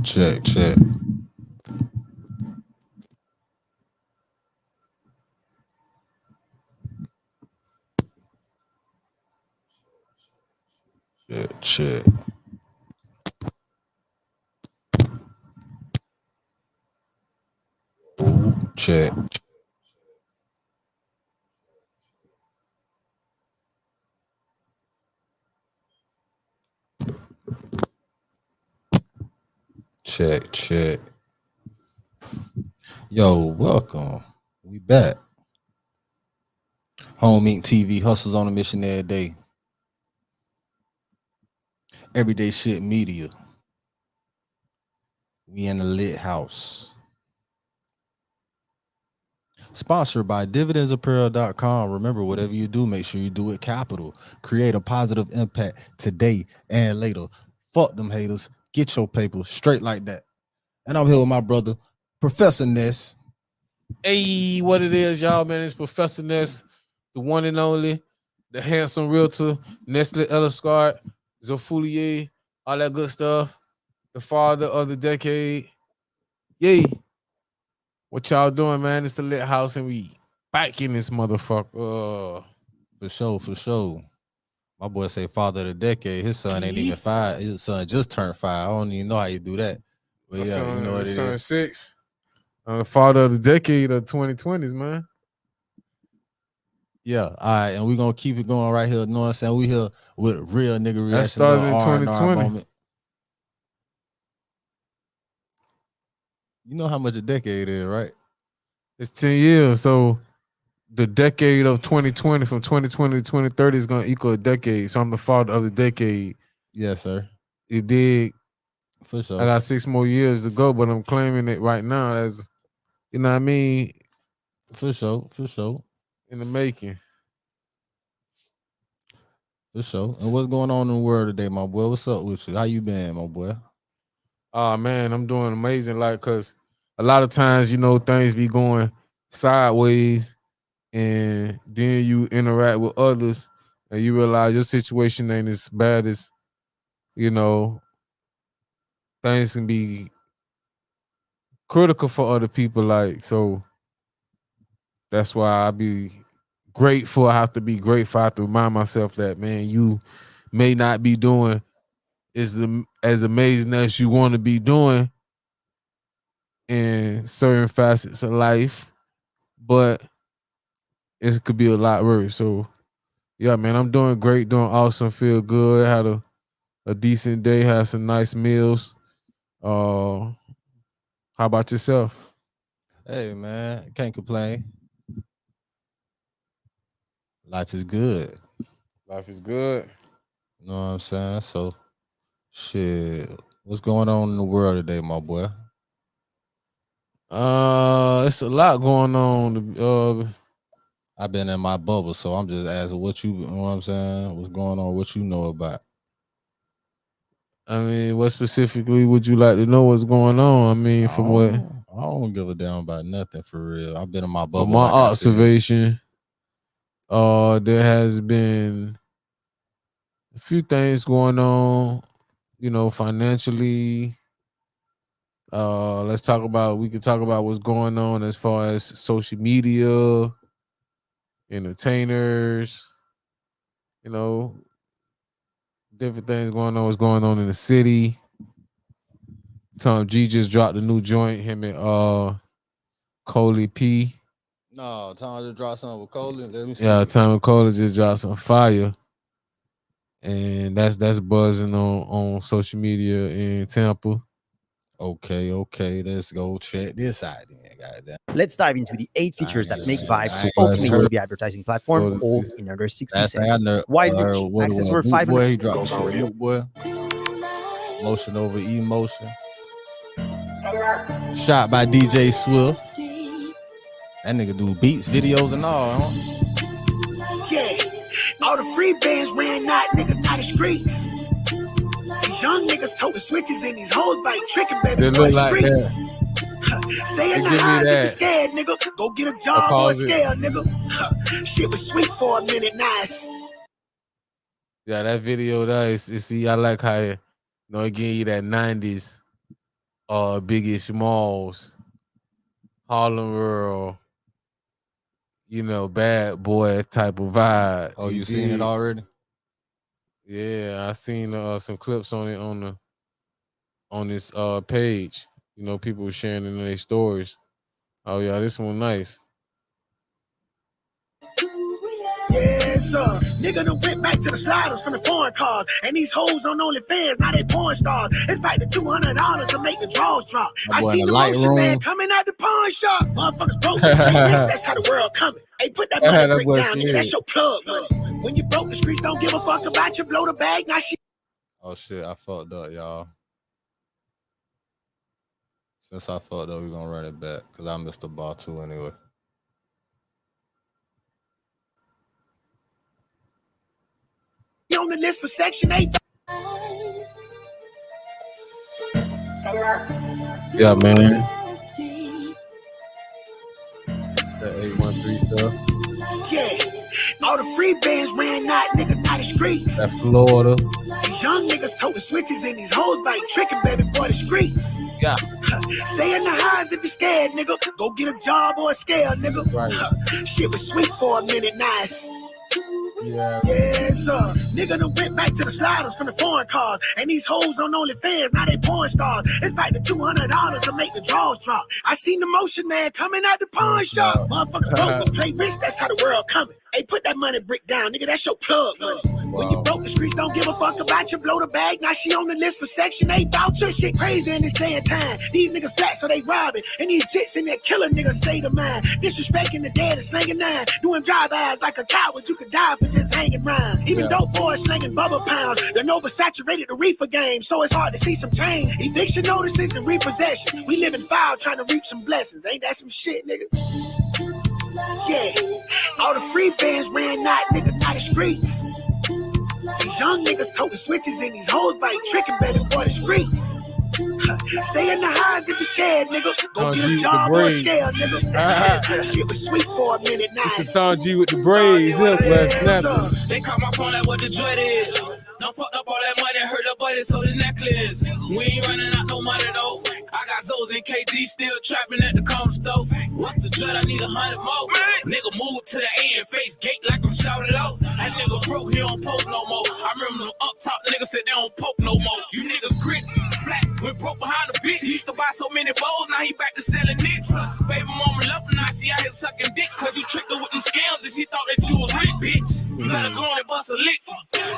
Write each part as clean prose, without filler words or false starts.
Check. Check. Ooh, check. Check. Yo, welcome. We back. Home Inc. TV hustles on a mission every day. Everyday shit media. We in the lit house. Sponsored by dividendsapparel.com. Remember, whatever you do, make sure you do it capital. Create a positive impact today and later. Fuck them haters. Get your paper straight like that. And I'm here with my brother, Professor Ness. Hey, what it is, y'all, man? It's Professor Ness, the one and only, the handsome realtor, Nestle Elliscard, Zofoulier, all that good stuff. The father of the decade. Yay. What y'all doing, man? It's the lit house, and we back in this motherfucker. For sure. My boy say father of the decade. His son ain't even 5. His son just turned 5. I don't even know how you do that. But My yeah, son, you know what it son is. 6. The father of the decade of 2020s, man. Yeah, all right, and we're gonna keep it going right here. You know what I'm saying? We here with real nigga That reaction, started little in R&R 2020. moment. You know how much a decade is, right? It's 10 years, so the decade of 2020, from 2020 to 2030, is gonna equal a decade. So I'm the father of the decade. Yes, sir. You dig? For sure. I got 6 more years to go, but I'm claiming it right now as, you know what I mean, For sure. in the making. For sure. And what's going on in the world today, my boy? What's up with you? How you been, my boy? Oh man, I'm doing amazing. Like, cause a lot of times, you know, things be going sideways, and then you interact with others, and you realize your situation ain't as bad as, you know, things can be critical for other people. Like, so that's why I be grateful. I have to be grateful. I have to remind myself that, man, you may not be doing as amazing as you want to be doing in certain facets of life, but it could be a lot worse. So yeah, man, I'm doing great, doing awesome, feel good. Had a decent day, had some nice meals. How about yourself? Hey, man, can't complain. Life is good. Life is good. You know what I'm saying? So, shit, what's going on in the world today, my boy? It's a lot going on. I've been in my bubble, so I'm just asking you know what I'm saying? What's going on? What you know about? I mean, what specifically would you like to know what's going on? I mean, from what? I don't give a damn about nothing for real. I've been in my bubble, From my like I said. observation, there has been a few things going on, you know, financially. We could talk about what's going on as far as social media, entertainers, you know, different things going on. What's going on in the city? Tom G just dropped a new joint, him and Coley P. No, Tom just dropped something with Colin. Let me see. Yeah, Tom and Coley just dropped some fire. And that's buzzing on social media in Tampa. Okay, let's go check this out then. Goddamn. Let's dive into the 8 features that make Vibe the I ultimate heard- TV advertising platform, all in under 60 Last thing I seconds. know, While which access over 500. Boy, he dropped the shit. Mook boy. Motion over emotion. Shot by DJ Swift. That nigga do beats, videos, and all, huh? Yeah, all the free bands ran out, nigga, out the streets. These young niggas toting switches in these hoes like tricking, baby, They for look the like streets. that. Stay in the Give me highs if that. you scared, nigga. Go get a job or a scale, nigga. Shit was sweet for a minute, nice. Yeah, that video there is see, I like how it, you know, it give you that 90s Biggie Smalls, Harlem World, bad boy type of vibe. Oh, you seen it already? Yeah, I seen some clips on it on this page. People sharing it in their stories. Oh yeah, this one nice. Yes, sir. Nigga done went back to the sliders from the foreign cars. And these hoes on OnlyFans, now they porn stars. It's back to $200 to make the draws drop. I seen the motion man coming out the pawn shop. Motherfuckers broke with play rich, that's how the world coming. Hey, put that money brick down, nigga, that's your plug money. When you broke, the streets don't give a fuck about you. Blow the bag, now she... Oh shit, I fucked up, y'all. Since I fucked up, we're gonna run it back because I missed the ball too anyway. On the list for Section 8. Yeah, man. That 813 stuff. Yeah. All the free bands ran out, niggas out the streets. That Florida. These young niggas toting switches in these hoes like tricking baby for the streets. Yeah. Stay in the highs if you're scared, nigga. Go get a job or a scale, nigga. Right. Shit was sweet for a minute, nice. Yeah. Yes, sir. Nigga done went back to the sliders from the foreign cars. And these hoes on OnlyFans, now they porn stars. It's back to $200 to make the draws drop. I seen the motion man coming out the pawn shop. Motherfuckers broke with play rich, that's how the world coming. Hey, put that money brick down, nigga, that's your plug money. When you broke, the streets don't give a fuck about you. Blow the bag, now she on the list for Section 8 voucher. Shit crazy in this day and time. These niggas fat, so they robbing. And these jits in there killing niggas state of mind. Disrespecting the dead and slanging nine. Doing drive-bys like a coward, you could die for just hanging around. Even dope boys slanging bubble pounds. They're oversaturated the reefer game, so it's hard to see some change. Eviction notices and repossession. We live in foul trying to reap some blessings. Ain't that some shit, nigga? Yeah. All the free bands ran out, nigga, out the streets. These young niggas toting switches in these hoes like tricking baby for the streets. Stay in the highs if you're scared, nigga. Go get a job or a scale, nigga. Shit was sweet for a minute, nice. It's the Song G with the braids. They call my phone like what the dread is. Done fucked up all that money, hurt the buddy, so the necklace. We ain't running out no money though. I got Zoes and KG still trapping at the corner store. What's the dread? I need 100 more. Nigga move to the A and face gate like I'm shouting out. That nigga broke, he don't poke no more. I remember them up top niggas said they don't poke no more. You niggas grits, flat, went broke behind the bitch. He used to buy so many bowls, now he back to selling nicks. Baby mama love him, now she out here sucking dick. Cause you tricked her with them scams and she thought that you was rich, bitch. You better go on and bust a lick.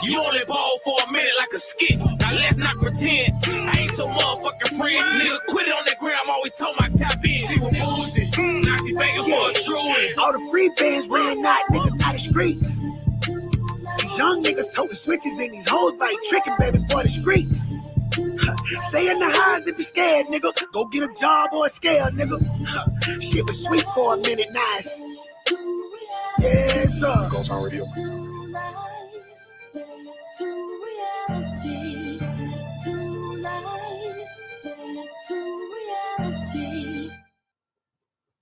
You only ball for a minute like a skit. Now let's not pretend I ain't your motherfucking friend. Nigga quit it on that gram, always told my tap in. She was bullshit, now she begging for a truant. All the free bands ran out, nigga, out the streets. These young niggas toting switches in these hoes like tricking baby for the streets. Stay in the highs if you're scared, nigga. Go get a job or a scale, nigga. Shit was sweet for a minute, nice. Yes, sir. Goes on radio.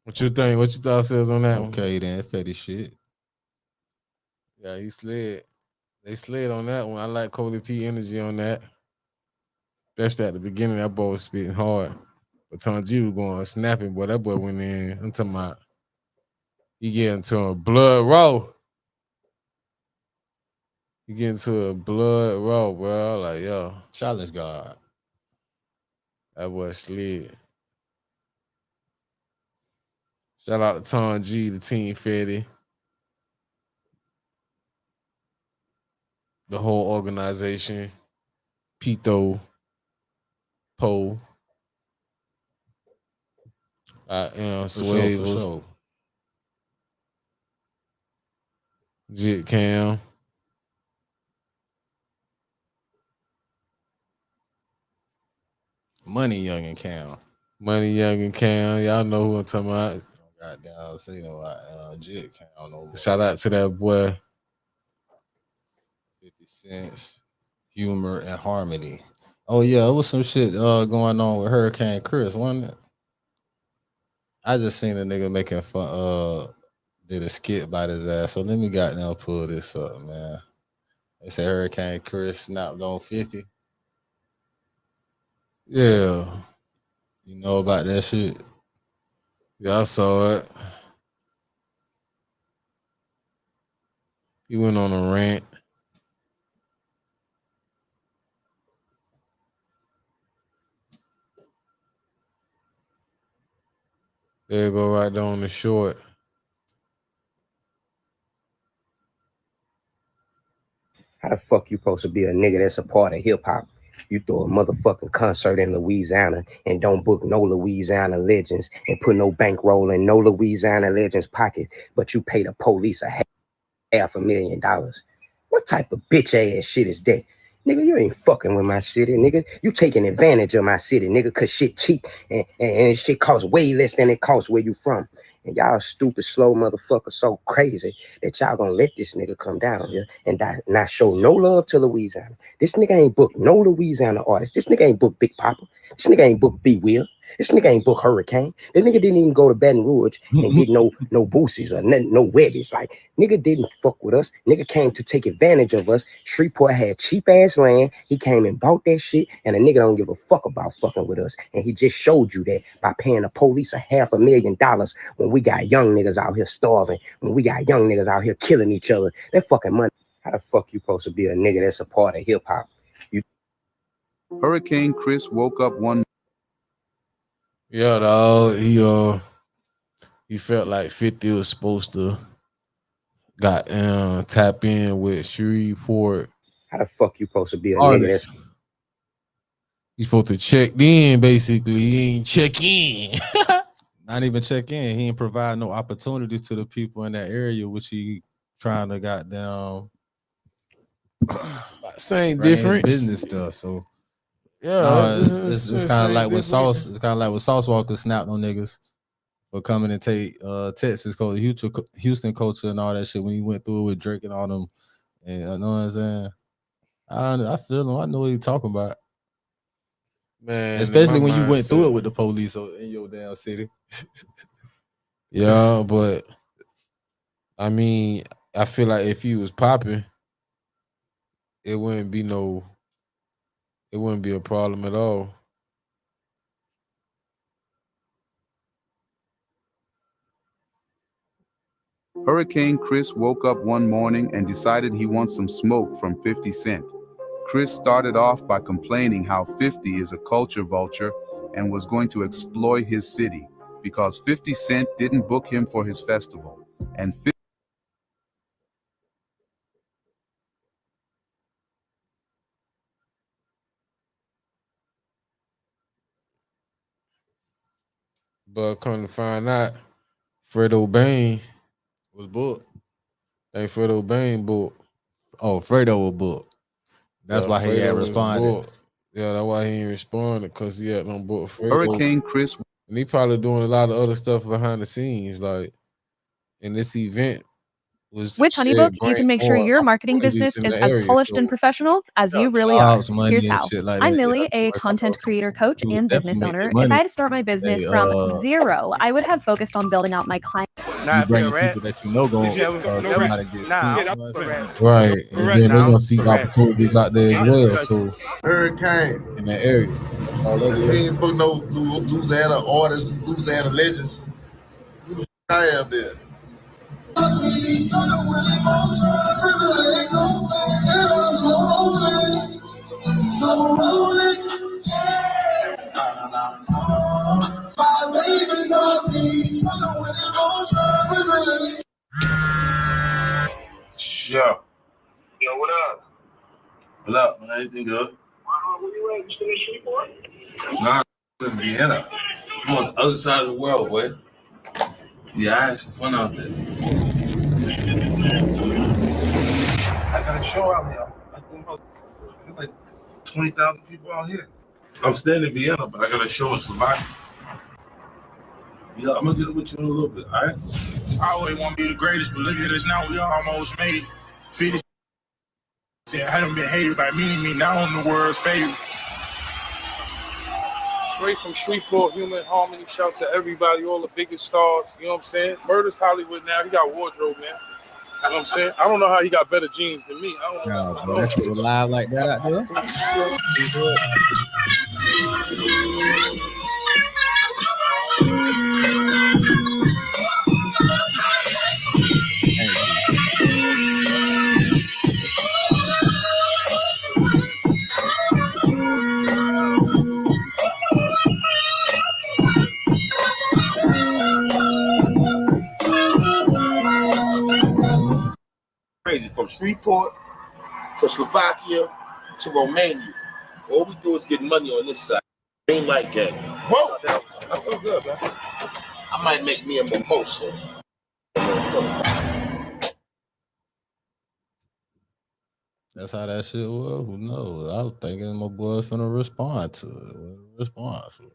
What you think? What you thought says on that one? Okay, then fetty shit. Yeah, he slid. They slid on that one. I like Cody P energy on that. That's at the beginning. That boy was spitting hard. But Tonji was going snapping, boy. That boy went in. I'm talking about he get into a blood row. He get into a blood row, bro. Like, yo. Challenge God. That boy slid. Shout out to Tom G, the Team Fetty. The whole organization. Pito. Poe. Sway. For sure. Jit Cam. Money Young and Cam. Money Young and Cam. Y'all know who I'm talking about. Goddamn, say no, Jit Cam no more. Shout out to that boy. 50 Cent, Humor and Harmony. Oh yeah, it was some shit going on with Hurricane Chris, wasn't it? I just seen a nigga making fun. Did a skit by his ass. So let me goddamn pull this up, man. They say Hurricane Chris snapped on 50. Yeah. You know about that shit? Yeah, I saw it. He went on a rant. There you go, right there on the short. How the fuck you supposed to be a nigga that's a part of hip hop? You throw a motherfucking concert in Louisiana and don't book no Louisiana legends and put no bankroll in no Louisiana legends pocket, but you pay the police $500,000. What type of bitch ass shit is that? Nigga, you ain't fucking with my city, nigga. You taking advantage of my city, nigga, cause shit cheap and shit costs way less than it costs where you from. And y'all stupid, slow motherfuckers so crazy that y'all gonna let this nigga come down here and not show no love to Louisiana. This nigga ain't booked no Louisiana artist. This nigga ain't booked Big Papa. This nigga ain't booked B Will. This nigga ain't booked Hurricane. That nigga didn't even go to Baton Rouge and get no boosies or no webbies. Like, nigga didn't fuck with us. Nigga came to take advantage of us. Shreveport had cheap ass land. He came and bought that shit, and a nigga don't give a fuck about fucking with us. And he just showed you that by paying the police $500,000 when we got young niggas out here starving, when we got young niggas out here killing each other. That fucking money. How the fuck you supposed to be a nigga that's a part of hip hop? Hurricane Chris woke up one. Yeah, dog. He felt like 50 was supposed to got tap in with Shreveport. How the fuck you supposed to be a nigga that's... He's supposed to check in, basically. He ain't check in. Not even check in. He ain't provide no opportunities to the people in that area, which he trying to goddamn same difference business stuff. So yeah, it's kind of like with Sauce. It's kind of like with Sauce Walker snapped on niggas for coming and take Texas culture, Houston culture, and all that shit when he went through it with Drake and all them. And you know what I'm saying? I feel him. I know what he's talking about. Man, especially when you went through it with the police in your damn city. Yeah, but I mean, I feel like if he was popping, it wouldn't be a problem at all. Hurricane Chris woke up one morning and decided he wants some smoke from 50 Cent. Chris started off by complaining how 50 is a culture vulture and was going to exploit his city because 50 Cent didn't book him for his festival. And But come to find out, Fredo Bane was booked. Hey, Fredo Bane booked. Oh, Fredo was booked. That's why he had responded. Yeah, that's why he ain't responded, because he had no book Fredo. Hurricane Chris. And he probably doing a lot of other stuff behind the scenes. Like, in this event was with HoneyBook, you can make sure your marketing business is as polished and professional as you really are. Here's how. I'm Millie, a content creator, coach, and business owner. If I had to start my business from zero, I would have focused on building out my client. You bring people that you know going to right. And then they're going to seek opportunities out there as well. So, Hurricane in that area. That's all that is. He ain't book no Louisiana artists, Louisiana legends. Who the I am there? Yo, what up? What up, man? Anything good? Where you at? You still in Shreveport? Nah, I'm in Vienna. I'm on the other side of the world, boy. Yeah, I had some fun out there. I got a show out here. I got like 20,000 people out here. I'm staying in Vienna, but I got a show in Slovakia. Yeah, I'm gonna get it with you in a little bit, all right? I always want to be the greatest, but look at us now, we almost made it. 50 said, I haven't been hated by me, now I'm the world's favorite. Straight from Shreveport, Human Harmony, shout to everybody, all the biggest stars, you know what I'm saying? Murder's Hollywood now, he got wardrobe, man. You know what I'm saying? I don't know how he got better jeans than me. I don't know. Bro, that shit was live like that out there. crazy. From Shreveport to Slovakia to Romania. All we do is get money on this side. Green light gang. Whoa! I feel good, man. I might make me a mimosa. That's how that shit was. Who knows? I was thinking my boy finna respond to it.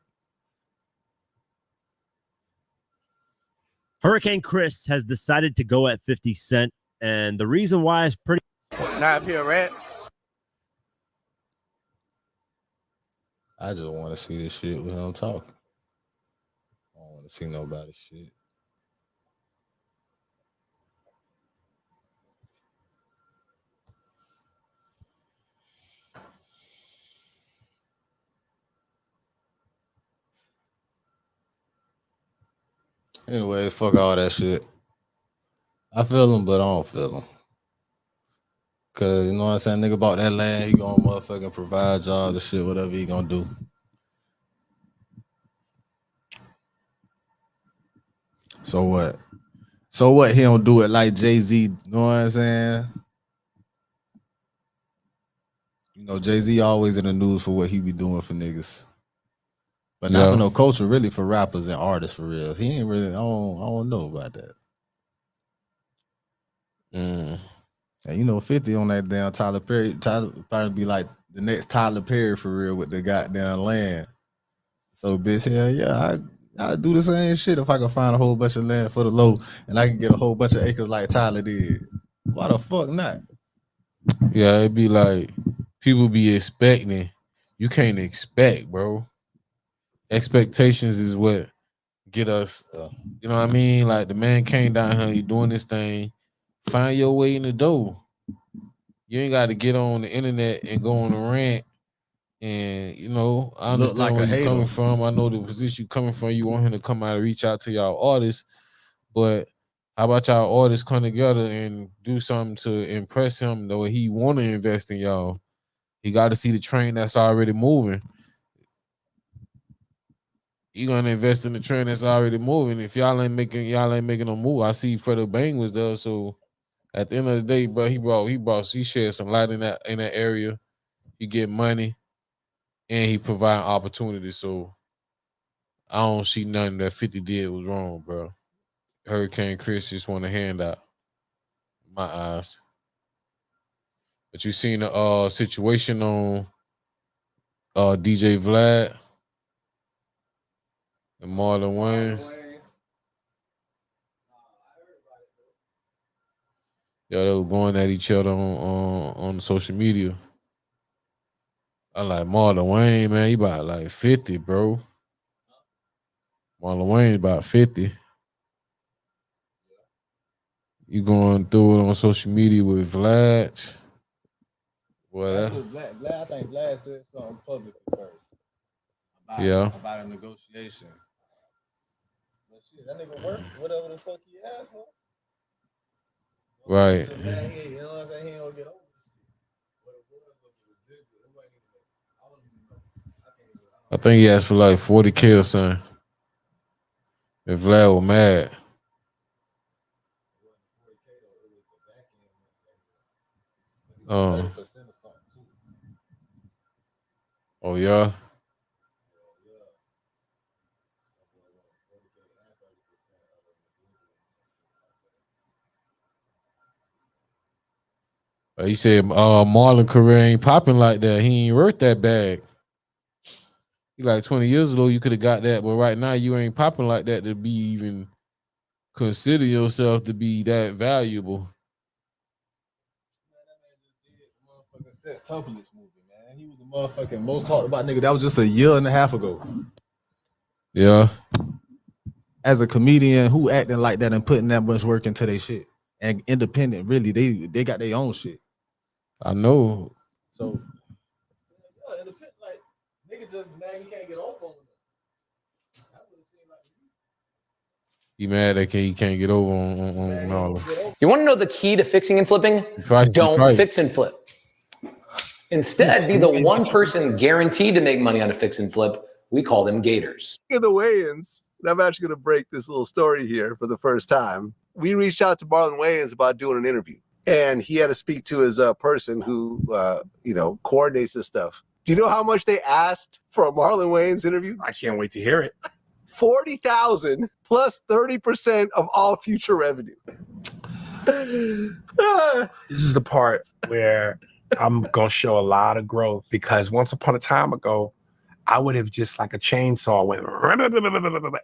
Hurricane Chris has decided to go at 50 Cent, and the reason why is pretty. Not here, right? I just want to see this shit with him talking. I don't want to see nobody shit. Anyway, fuck all that shit. I feel him, but I don't feel him. Cause you know what I'm saying, nigga bought that land, he gonna motherfucking provide jobs and shit, whatever he gonna do. So what? So what? He don't do it like Jay-Z, you know what I'm saying? You know, Jay-Z always in the news for what he be doing for niggas. But not for no culture, really, for rappers and artists for real. He ain't really, I don't know about that. And you know, 50 on that damn Tyler Perry. Tyler probably be like the next Tyler Perry for real with the goddamn land. So bitch, hell yeah, I do the same shit if I can find a whole bunch of land for the low and I can get a whole bunch of acres like Tyler did. Why the fuck not? Yeah, it'd be like people be expecting. You can't expect, bro. Expectations is what get us. You know what I mean? Like the man came down here, he doing this thing. Find your way in the door. You ain't got to get on the internet and go on a rant. And you know, I understand where you're coming from. I know the position you're coming from. You want him to come out and reach out to y'all artists, but how about y'all artists come together and do something to impress him the way he want to invest in y'all? He got to see the train that's already moving. You gonna invest in the train that's already moving. If y'all ain't making no move, I see Fredo Bang was there. So at the end of the day, bro, he shared some light in that area. He get money and he provide opportunity. So I don't see nothing that 50 did was wrong, bro. Hurricane Chris just want a handout. My eyes. But you seen the situation on DJ Vlad and Marlon Wayans. Yeah, they were going at each other on social media. I like Marlon Wayne, man. He about like 50, bro. Marlon Wayne's about 50. You going through it on social media with Vlad. Well, Vlad, I think Vlad said something publicly first. About a negotiation. But shit, that nigga work whatever the fuck he asked for. Right. You know what I'm saying? He don't get over I think he asked for like 40K or something. If Vlad was mad. Oh yeah. He said Marlon career ain't popping like that. He ain't worth that bag. He like 20 years ago, you could have got that, but right now you ain't popping like that to be even consider yourself to be that valuable. Turbulence movie, man. He was the motherfucking most talked about nigga. That was just a year and a half ago. Yeah. As a comedian who acting like that and putting that much work into their shit. And independent, really, they got their own shit. I know. So independent, like nigga just mad he can't get over on them. He mad that he can't get over on all of them. You want to know the key to fixing and flipping? Don't fix and flip. Instead, be the one person guaranteed to make money on a fix and flip. We call them gators. In the weigh-ins, and I'm actually going to break this little story here for the first time. We reached out to Marlon Wayans about doing an interview. and he had to speak to his person who, coordinates this stuff. Do you know how much they asked for Marlon Wayans' interview? I can't wait to hear it. $40,000 plus 30% of all future revenue. This is the part where I'm gonna show a lot of growth, because once upon a time ago, I would have just like a chainsaw went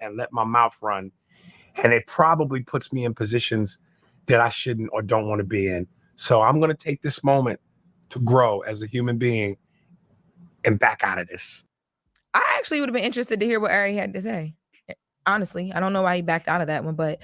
and let my mouth run, and it probably puts me in positions that I shouldn't or don't want to be in. So I'm gonna take this moment to grow as a human being and back out of this. I actually would have been interested to hear what Ari had to say. Honestly, I don't know why he backed out of that one, but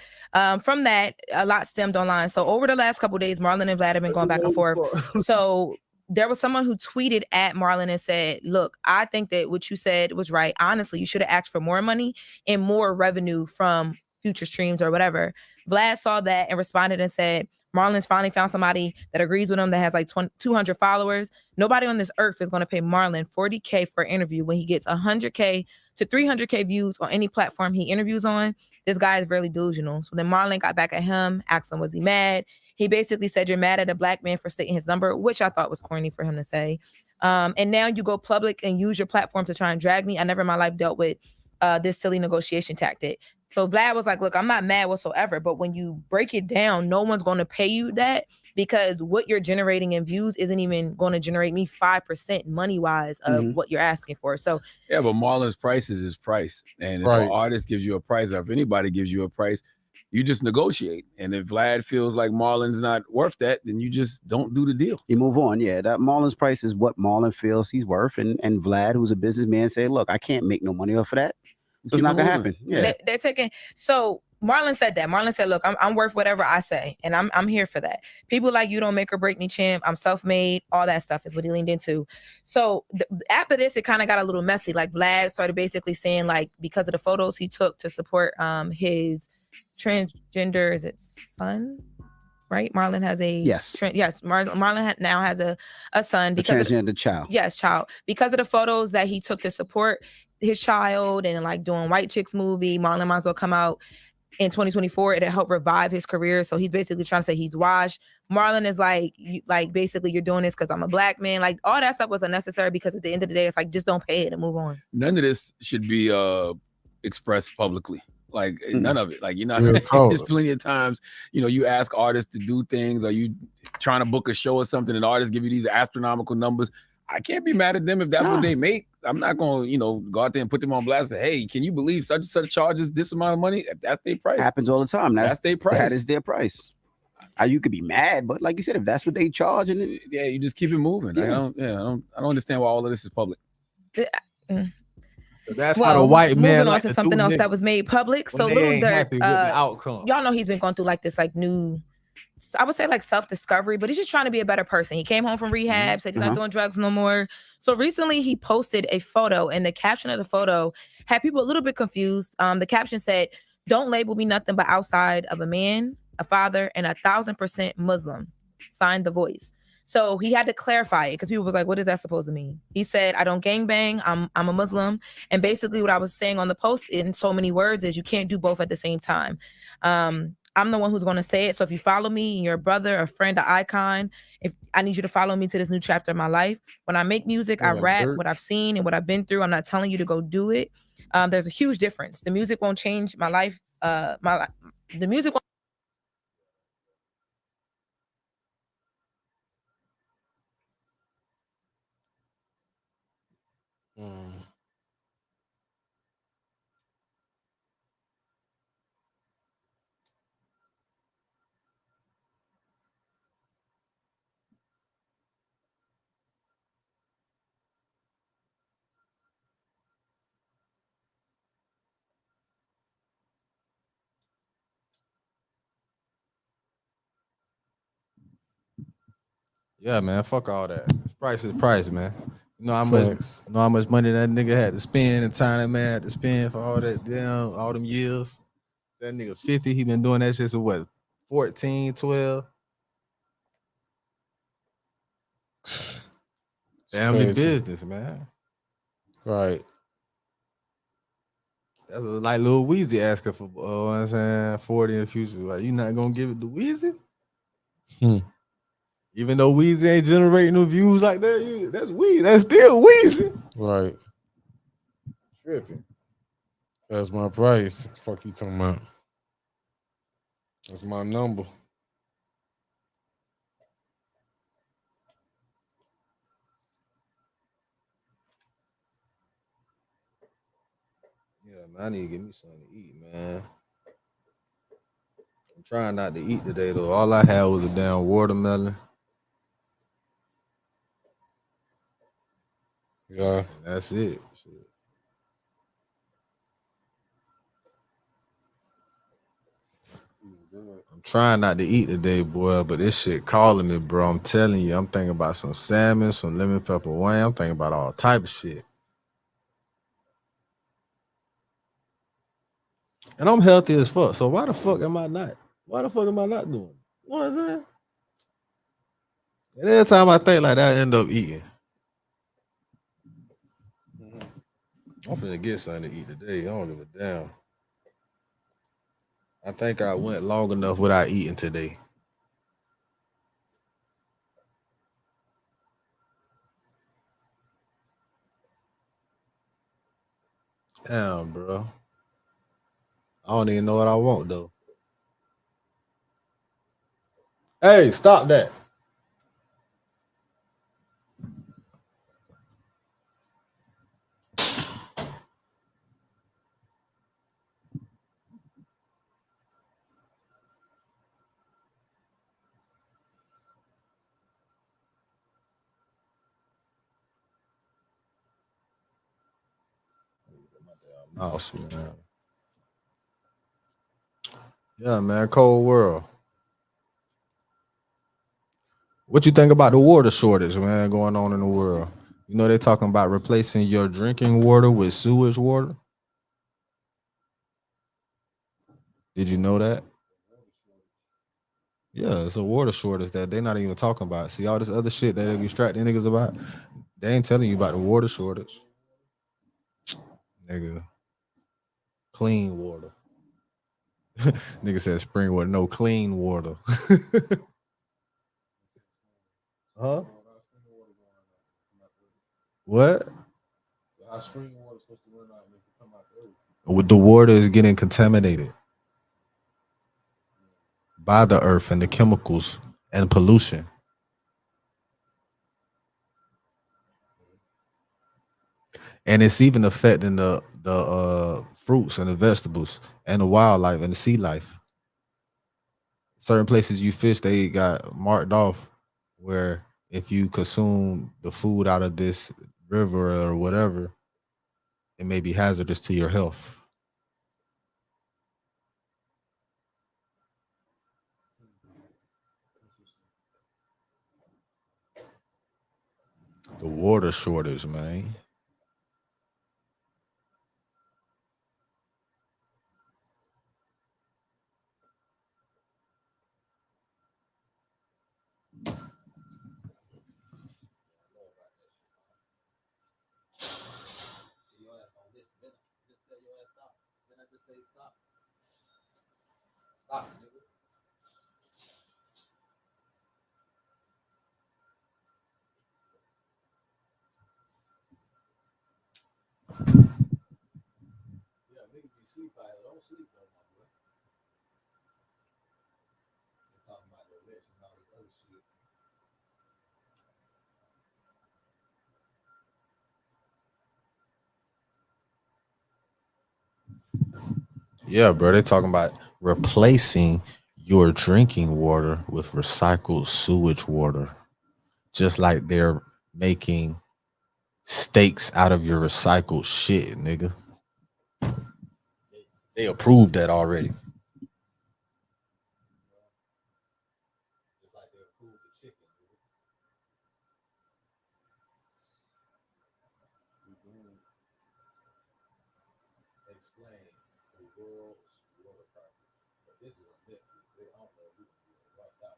from that, a lot stemmed online. So over the last couple of days, Marlon and Vlad have been going back and forth. So there was someone who tweeted at Marlon and said, look, I think that what you said was right. Honestly, you should have asked for more money and more revenue from future streams or whatever. Vlad saw that and responded and said, Marlon's finally found somebody that agrees with him that has like 200 followers. Nobody on this earth is going to pay Marlon $40K for an interview when he gets 100K to 300K views on any platform he interviews on. This guy is really delusional. So then Marlon got back at him, asked him, was he mad? He basically said, you're mad at a black man for stating his number, which I thought was corny for him to say. And now you go public and use your platform to try and drag me. I never in my life dealt with this silly negotiation tactic. So Vlad was like, look, I'm not mad whatsoever, but when you break it down, no one's going to pay you that, because what you're generating in views isn't even going to generate me 5% money-wise of what you're asking for. So yeah, but Marlon's price is his price. And if an artist gives you a price, or if anybody gives you a price, you just negotiate. And if Vlad feels like Marlon's not worth that, then you just don't do the deal. You move on. Yeah, that Marlon's price is what Marlon feels he's worth. And Vlad, who's a businessman, say, look, I can't make no money off of that. So it's not gonna happen. Yeah, they're taking. So Marlon said that. Marlon said, "Look, I'm worth whatever I say, and I'm here for that." People like you don't make or break me, champ. I'm self-made. All that stuff is what he leaned into. So after this, it kind of got a little messy. Like Vlad started basically saying, like, because of the photos he took to support his transgender, is it son? Right, Marlon has a Marlon now has a son because a transgender child. Yes, child. Because of the photos that he took to support his child and like doing White Chicks movie, Marlon might as well come out in 2024. It'll help revive his career. So he's basically trying to say he's washed. Marlon is like basically you're doing this because I'm a black man. Like all that stuff was unnecessary, because at the end of the day, it's like just don't pay it and move on. None of this should be expressed publicly. Like none of it. Like you're not. There's plenty of times, you ask artists to do things, or you trying to book a show or something, and artists give you these astronomical numbers. I can't be mad at them if that's what they make. I'm not going to, go out there and put them on blast and say, hey, can you believe such and such charges this amount of money? That's their price. Happens all the time. That's their price. That is their price. You could be mad, but like you said, if that's what they charge, and you just keep it moving. Yeah. I don't understand why all of this is public. That's how the white man moving like on to something else that was made public. So Lil Durk, the outcome. Y'all know he's been going through like this like new, I would say like self-discovery, but he's just trying to be a better person. He came home from rehab, said he's not doing drugs no more. So recently he posted a photo, and the caption of the photo had people a little bit confused. The caption said, "Don't label me nothing but outside of a man, a father, and 1,000% Muslim. Signed The Voice." So he had to clarify it, because people was like, what is that supposed to mean? He said, I don't gangbang, I'm a Muslim. And basically what I was saying on the post in so many words is you can't do both at the same time. I'm the one who's going to say it. So if you follow me and you're a brother, a friend, an icon, if I need you to follow me to this new chapter of my life. When I make music, I rap what I've seen and what I've been through. I'm not telling you to go do it. There's a huge difference. The music won't change my life. The music won't. Yeah, man. Fuck all that. Price is price, man. You know how much money that nigga had to spend, and time that man had to spend for all that all them years. That nigga 50, he been doing that shit since what? 14, 12. Family business, man. Right. That's like Lil Weezy asking for 40 in the future. Like, you not gonna give it to Weezy? Even though Weezy ain't generating no views like that, that's Weezy. That's still Weezy. Right. Tripping. That's my price. Fuck you talking about? That's my number. Yeah, man, I need to get me something to eat, man. I'm trying not to eat today though. All I had was a damn watermelon. Yeah. And that's it. Shit. I'm trying not to eat today, boy, but this shit calling me, bro. I'm telling you, I'm thinking about some salmon, some lemon pepper wine. I'm thinking about all type of shit. And I'm healthy as fuck. So why the fuck am I not? Why the fuck am I not doing it? You know what I'm saying? And every time I think like that, I end up eating. I'm finna get something to eat today. I don't give a damn. I think I went long enough without eating today. Damn, bro. I don't even know what I want though. Hey, stop that. Mouse, man. Yeah, man. Cold world. What you think about the water shortage, man, going on in the world? You know, they're talking about replacing your drinking water with sewage water. Did you know that? Yeah, it's a water shortage that they're not even talking about. See, all this other shit that they distracting niggas about, they ain't telling you about the water shortage. Nigga. Clean water. Nigga said spring water, no clean water. Huh? What? How spring water supposed to run out and come out the earth? With the water is getting contaminated by the earth and the chemicals and pollution. And it's even affecting the fruits and the vegetables and the wildlife and the sea life. Certain places you fish, they got marked off where if you consume the food out of this river or whatever, it may be hazardous to your health. The water shortage, man. Yeah, bro. They're talking about replacing your drinking water with recycled sewage water. Just like they're making steaks out of your recycled shit, nigga. They approved that already. Explain the world's water crisis. But this is a Netflix. I don't know if we can do it right now.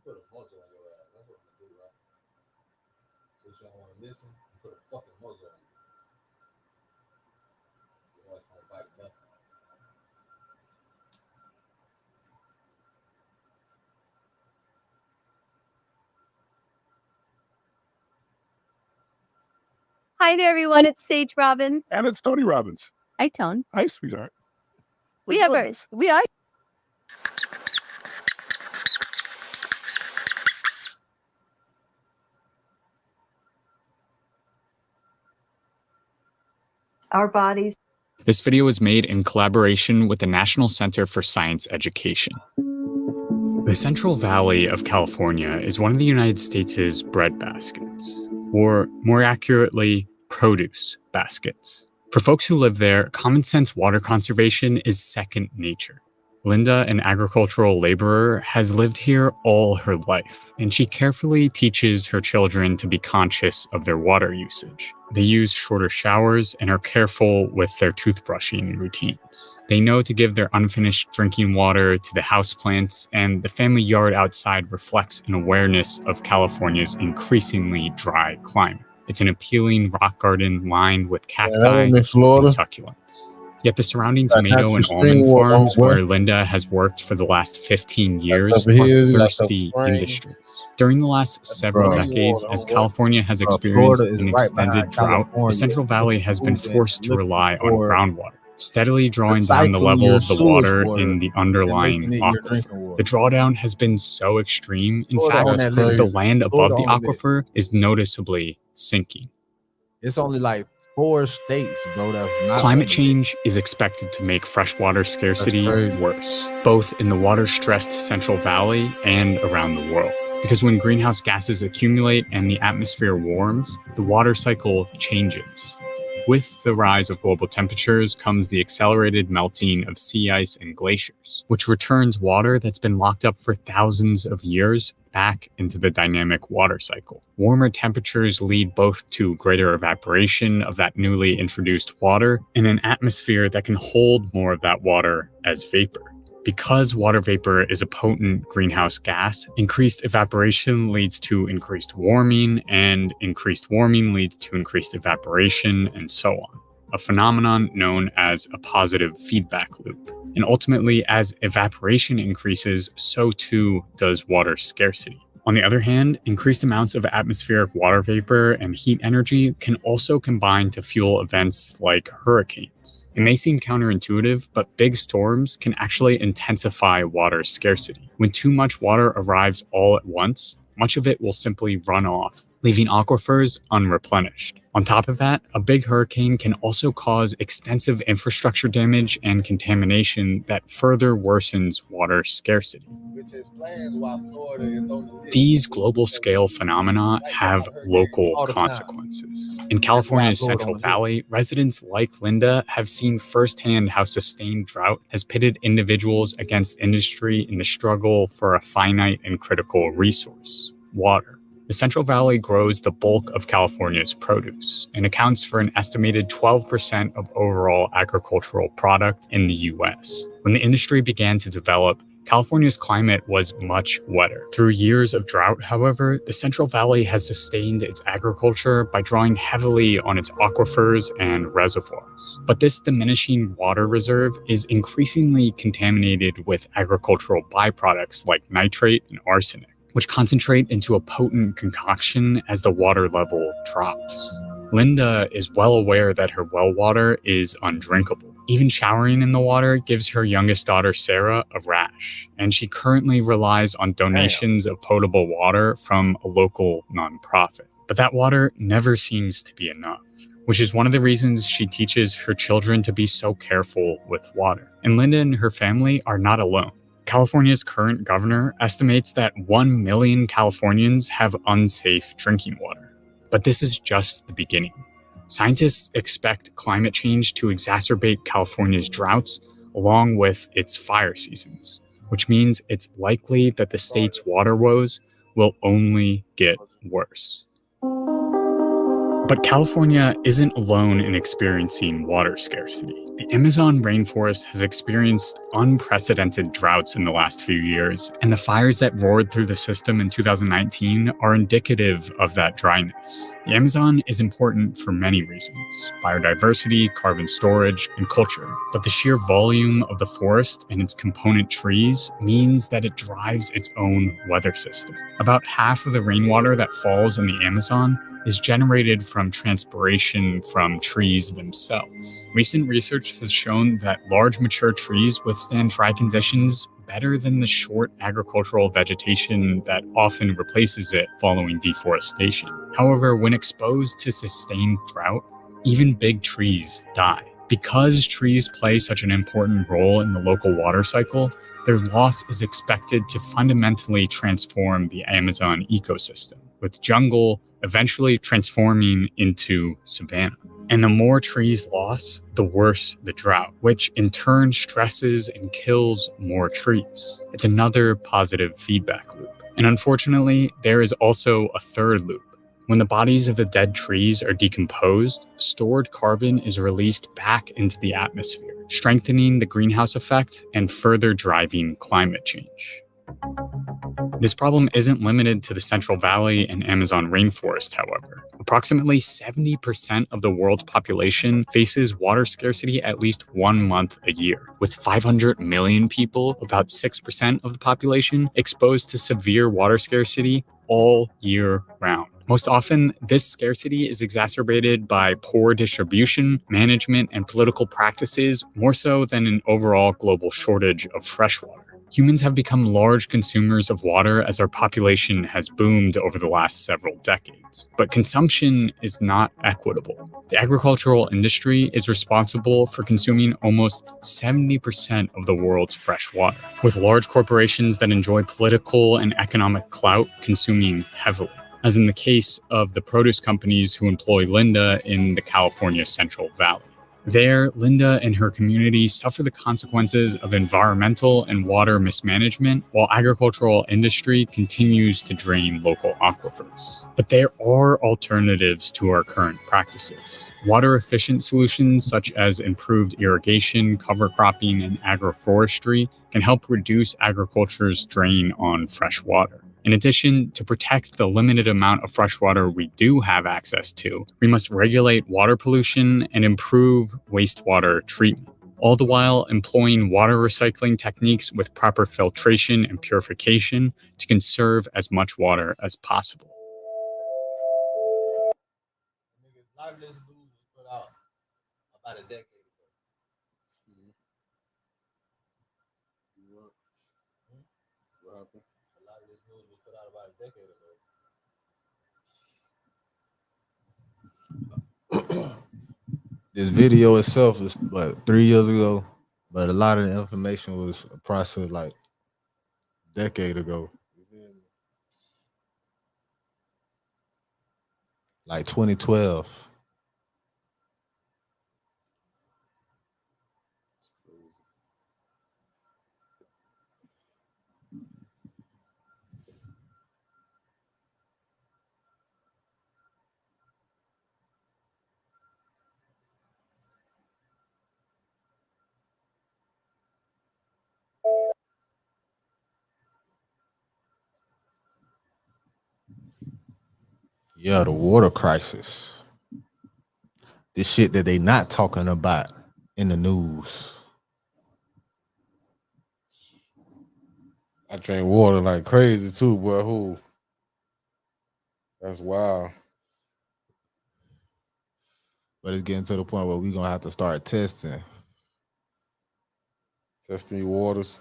put a muzzle on your ass. That's what I'm gonna do, right? Since y'all want to listen, put a fucking muzzle on you. Your ass gonna bite nothing. Hi there, everyone. It's Sage Robbins. And it's Tony Robbins. Hi, Tone. Hi, sweetheart. We are. Our bodies. This video was made in collaboration with the National Center for Science Education. The Central Valley of California is one of the United States' breadbaskets, or more accurately, produce baskets. For folks who live there, common sense water conservation is second nature. Linda, an agricultural laborer, has lived here all her life, and she carefully teaches her children to be conscious of their water usage. They use shorter showers and are careful with their toothbrushing routines. They know to give their unfinished drinking water to the houseplants, and the family yard outside reflects an awareness of California's increasingly dry climate. It's an appealing rock garden lined with cacti and succulents. Yet the surrounding tomato and almond farms where Linda has worked for the last 15 years are thirsty industries. During the last several decades, as California has experienced an extended drought, the Central Valley has been forced to rely on groundwater, steadily drawing down the level of the water in the underlying aquifer. The drawdown has been so extreme, in fact, that the land above the aquifer is noticeably sinking. It's only like 4 states, bro. That's not Climate change is expected to make freshwater scarcity worse, both in the water-stressed Central Valley and around the world. Because when greenhouse gases accumulate and the atmosphere warms, the water cycle changes. With the rise of global temperatures comes the accelerated melting of sea ice and glaciers, which returns water that's been locked up for thousands of years back into the dynamic water cycle. Warmer temperatures lead both to greater evaporation of that newly introduced water and an atmosphere that can hold more of that water as vapor. Because water vapor is a potent greenhouse gas, increased evaporation leads to increased warming, and increased warming leads to increased evaporation, and so on. A phenomenon known as a positive feedback loop. And ultimately, as evaporation increases, so too does water scarcity. On the other hand, increased amounts of atmospheric water vapor and heat energy can also combine to fuel events like hurricanes. It may seem counterintuitive, but big storms can actually intensify water scarcity. When too much water arrives all at once, much of it will simply run off, leaving aquifers unreplenished. On top of that, a big hurricane can also cause extensive infrastructure damage and contamination that further worsens water scarcity. These global-scale phenomena have local consequences. In California's Central Valley, residents like Linda have seen firsthand how sustained drought has pitted individuals against industry in the struggle for a finite and critical resource: water. The Central Valley grows the bulk of California's produce and accounts for an estimated 12% of overall agricultural product in the U.S. When the industry began to develop, California's climate was much wetter. Through years of drought, however, the Central Valley has sustained its agriculture by drawing heavily on its aquifers and reservoirs. But this diminishing water reserve is increasingly contaminated with agricultural byproducts like nitrate and arsenic, which concentrate into a potent concoction as the water level drops. Linda is well aware that her well water is undrinkable. Even showering in the water gives her youngest daughter, Sarah, a rash, and she currently relies on donations of potable water from a local nonprofit. But that water never seems to be enough, which is one of the reasons she teaches her children to be so careful with water. And Linda and her family are not alone. California's current governor estimates that 1 million Californians have unsafe drinking water. But this is just the beginning. Scientists expect climate change to exacerbate California's droughts along with its fire seasons, which means it's likely that the state's water woes will only get worse. But California isn't alone in experiencing water scarcity. The Amazon rainforest has experienced unprecedented droughts in the last few years, and the fires that roared through the system in 2019 are indicative of that dryness. The Amazon is important for many reasons: biodiversity, carbon storage, and culture. But the sheer volume of the forest and its component trees means that it drives its own weather system. About half of the rainwater that falls in the Amazon is generated from transpiration from trees themselves. Recent research has shown that large mature trees withstand dry conditions better than the short agricultural vegetation that often replaces it following deforestation. However, when exposed to sustained drought, even big trees die. Because trees play such an important role in the local water cycle, their loss is expected to fundamentally transform the Amazon ecosystem, with jungle eventually transforming into savanna. And the more trees lost, the worse the drought, which in turn stresses and kills more trees. It's another positive feedback loop. And unfortunately, there is also a third loop. When the bodies of the dead trees are decomposed, stored carbon is released back into the atmosphere, strengthening the greenhouse effect and further driving climate change. This problem isn't limited to the Central Valley and Amazon rainforest, however. Approximately 70% of the world's population faces water scarcity at least 1 month a year, with 500 million people, about 6% of the population, exposed to severe water scarcity all year round. Most often, this scarcity is exacerbated by poor distribution, management, and political practices, more so than an overall global shortage of fresh water. Humans have become large consumers of water as our population has boomed over the last several decades. But consumption is not equitable. The agricultural industry is responsible for consuming almost 70% of the world's fresh water, with large corporations that enjoy political and economic clout consuming heavily, as in the case of the produce companies who employ Linda in the California Central Valley. There, Linda and her community suffer the consequences of environmental and water mismanagement, while agricultural industry continues to drain local aquifers. But there are alternatives to our current practices. Water-efficient solutions such as improved irrigation, cover cropping, and agroforestry can help reduce agriculture's drain on fresh water. In addition, to protect the limited amount of fresh water we do have access to, we must regulate water pollution and improve wastewater treatment, all the while employing water recycling techniques with proper filtration and purification to conserve as much water as possible. A lot of this news was put out about a decade ago. What happened? A lot of this news was put out about a decade ago. This video itself is 3 years ago, but a lot of the information was processed like a decade ago. Like 2012. Yeah, the water crisis. This shit that they not talking about in the news. I drink water like crazy too, boy. Who? That's wild. But it's getting to the point where we're gonna have to start testing. Testing your waters.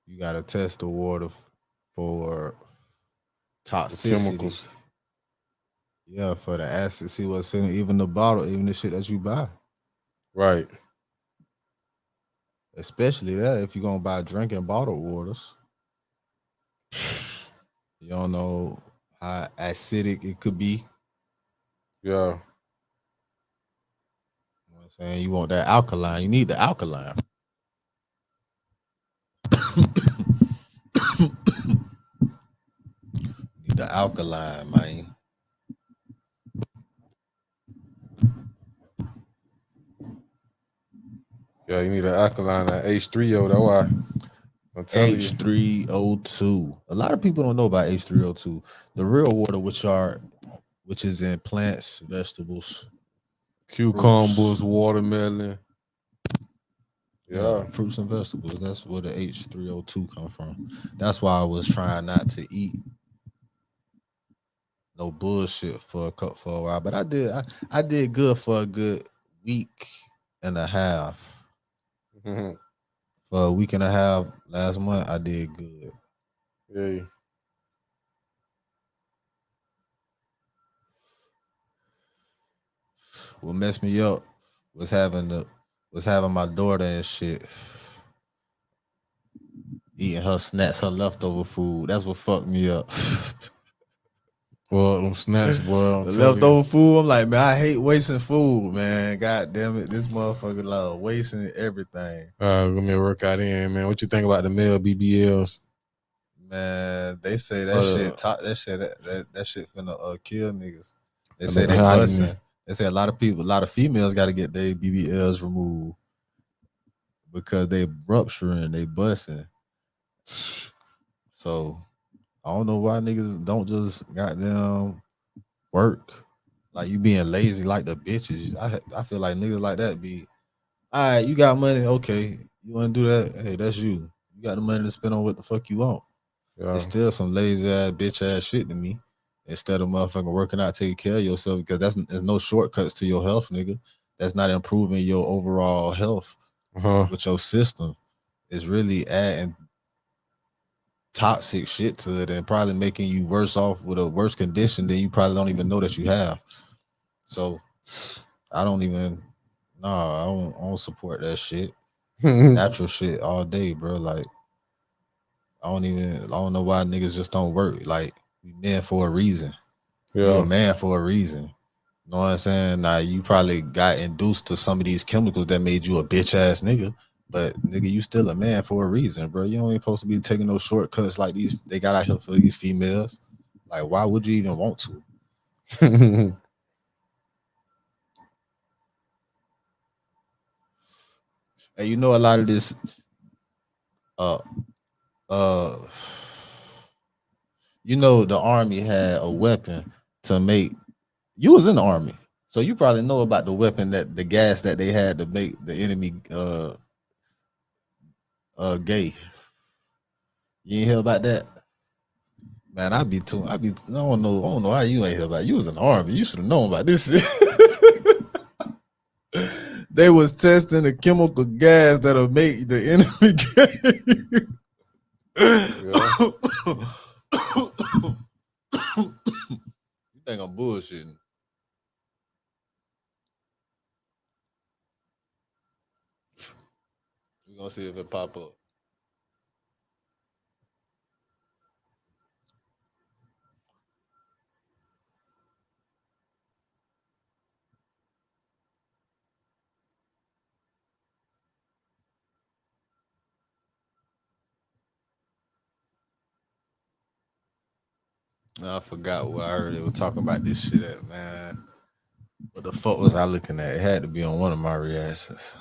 You gotta test the water for toxicity. Yeah, for the acid, see what's in it, even the bottle, even the shit that you buy. Right. Especially that if you're gonna buy drinking bottled waters. You don't know how acidic it could be. Yeah. You know what I'm saying? You want that alkaline. You need the alkaline. Need the alkaline, man. Yeah, you need an alkaline, that H3O. That's why I'm telling you. H3O2. A lot of people don't know about H3O2. The real water, which is in plants, vegetables, cucumbers, fruits. watermelon. Yeah, fruits and vegetables. That's where the H3O2 come from. That's why I was trying not to eat no bullshit for a while. But I did good for a good week and a half. For a week and a half last month, I did good. Yeah. What messed me up was having my daughter and shit eating her snacks, her leftover food. That's what fucked me up. Well, them snacks, boy. The leftover food, I'm like, man, I hate wasting food, man. God damn it, this motherfucker love wasting everything. Give me a workout in, man. What you think about the male BBLs? Man, they say that shit finna kill niggas. They say they busting. They say a lot of females got to get their BBLs removed because they rupturing, they busting. So I don't know why niggas don't just goddamn work. Like you being lazy like the bitches. I feel like niggas like that be, all right, you got money, okay. You wanna do that? Hey, that's you. You got the money to spend on what the fuck you want. Yeah. It's still some lazy ass bitch ass shit to me. Instead of motherfucking working out, taking care of yourself, because there's no shortcuts to your health, nigga. That's not improving your overall health with your system. It's really adding toxic shit to it and probably making you worse off with a worse condition than you probably don't even know that you have. So I don't support that shit. Natural shit all day, bro. Like I don't know why niggas just don't work. Like we men for a reason. Yeah. You a man for a reason. You know what I'm saying? Now you probably got induced to some of these chemicals that made you a bitch ass nigga. But nigga, you still a man for a reason, bro. You ain't supposed to be taking those shortcuts like these they got out here for these females. Like, why would you even want to? And you know a lot of this you know the army had a weapon to make, you was in the army, so you probably know about the weapon, that the gas that they had to make the enemy gay. You ain't hear about that? Man, I don't know how you ain't hear about it. You was in the army. You should have known about this shit. They was testing a chemical gas that'll make the enemy gay. You think I'm bullshitting? We're gonna see if it pop up. I forgot what I heard they were talking about this shit at, man. What the fuck was I looking at? It had to be on one of my reactions.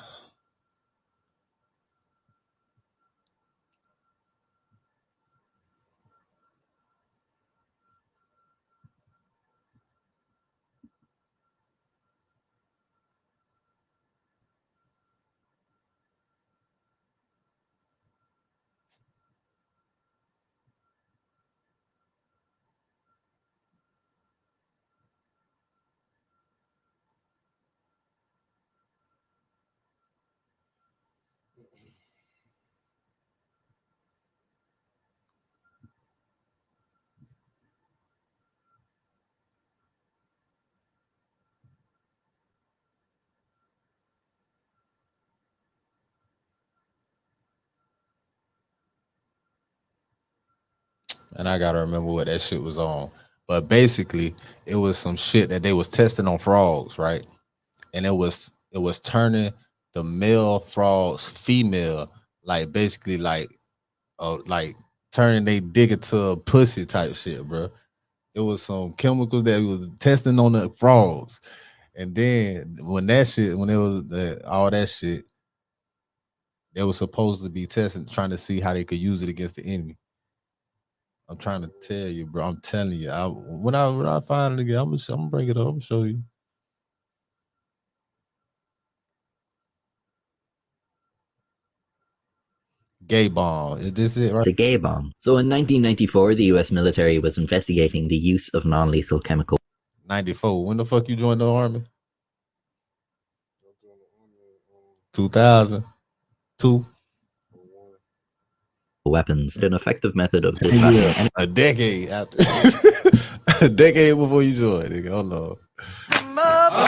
And I gotta remember what that shit was on. But basically, it was some shit that they was testing on frogs, right? And it was turning the male frogs female, like basically like turning they dick into a pussy type shit, bro. It was some chemicals that we was testing on the frogs. And then when it was all that shit, They were supposed to be testing, trying to see how they could use it against the enemy. I'm trying to tell you, bro. I'm telling you. When I find it again, I'm gonna bring it up. I'm gonna show you. Gay bomb. Is this it? Right? It's a gay bomb. So in 1994, the U.S. military was investigating the use of non-lethal chemical. 94. When the fuck you joined the army? 2002. Weapons, an effective method of dispatching a decade after. A decade before you joined, nigga. Hold on.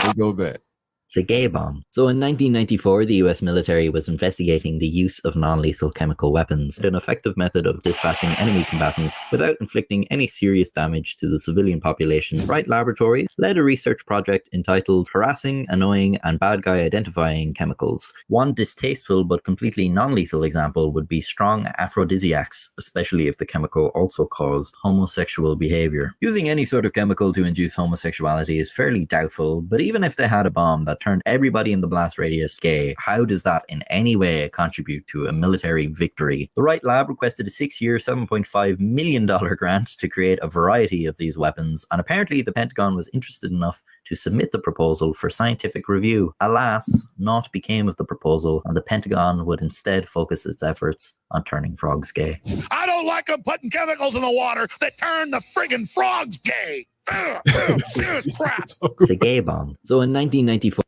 Let's go back. It's a gay bomb. So in 1994, the US military was investigating the use of non-lethal chemical weapons, an effective method of dispatching enemy combatants without inflicting any serious damage to the civilian population. Wright Laboratories led a research project entitled Harassing, Annoying, and Bad Guy Identifying Chemicals. One distasteful but completely non-lethal example would be strong aphrodisiacs, especially if the chemical also caused homosexual behavior. Using any sort of chemical to induce homosexuality is fairly doubtful, but even if they had a bomb that turned everybody in the blast radius gay, how does that in any way contribute to a military victory? The Wright Lab requested a 6-year, $7.5 million grant to create a variety of these weapons, and apparently the Pentagon was interested enough to submit the proposal for scientific review. Alas, naught became of the proposal, and the Pentagon would instead focus its efforts on turning frogs gay. I don't like them putting chemicals in the water that turn the friggin' frogs gay. Crap. It's a gay bomb. So in 1994,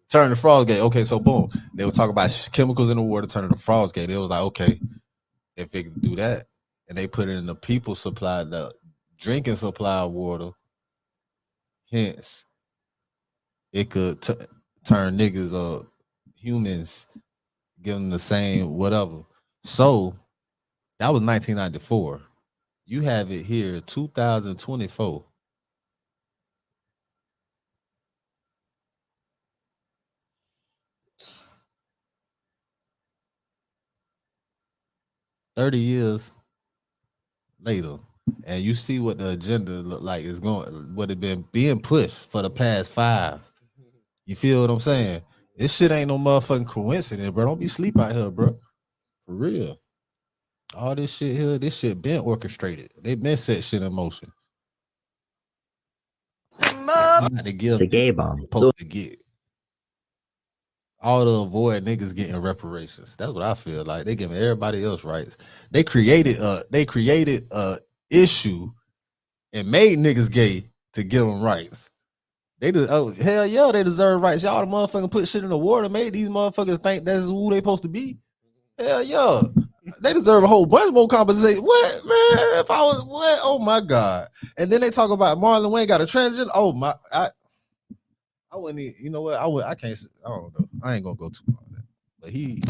turn the frogs gay. Okay, so boom. They would talk about chemicals in the water turning the frogs gay. They was like, okay, if they could do that, and they put it in the people supply, the drinking supply of water, hence it could turn niggas humans, give them the same whatever. So that was 1994. You have it here, 2024. $30 years later, and you see what the agenda look like is going, what it been being pushed for the past 5. You feel what I'm saying? This shit ain't no motherfucking coincidence, bro. Don't be sleep out here, bro. For real. All this shit here, this shit been orchestrated. They been set shit in motion. it's a gay bomb. Supposed to get all to avoid niggas getting reparations. That's what I feel like. They giving everybody else rights. They created a issue and made niggas gay to give them rights. They just hell yeah, they deserve rights. Y'all the motherfucking put shit in the water, made these motherfuckers think that's who they supposed to be. Hell yeah. They deserve a whole bunch more compensation. What, man? If I was what? Oh my God. And then they talk about Marlon Wayne got a transgender. Oh my, I wouldn't even, you know what? I can't, I don't know. I ain't gonna go too far on that. But he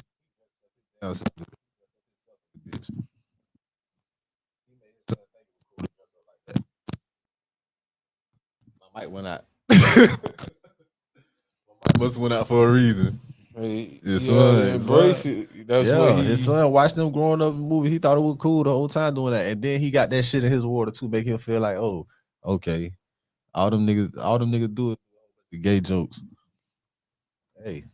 my mic went out. Must have went out for a reason. Hey, His son, embrace it. That's what his son watched them growing up in the movie. He thought it was cool the whole time doing that, and then he got that shit in his water too, make him feel like, oh, okay, all them niggas do it. The gay jokes. Hey,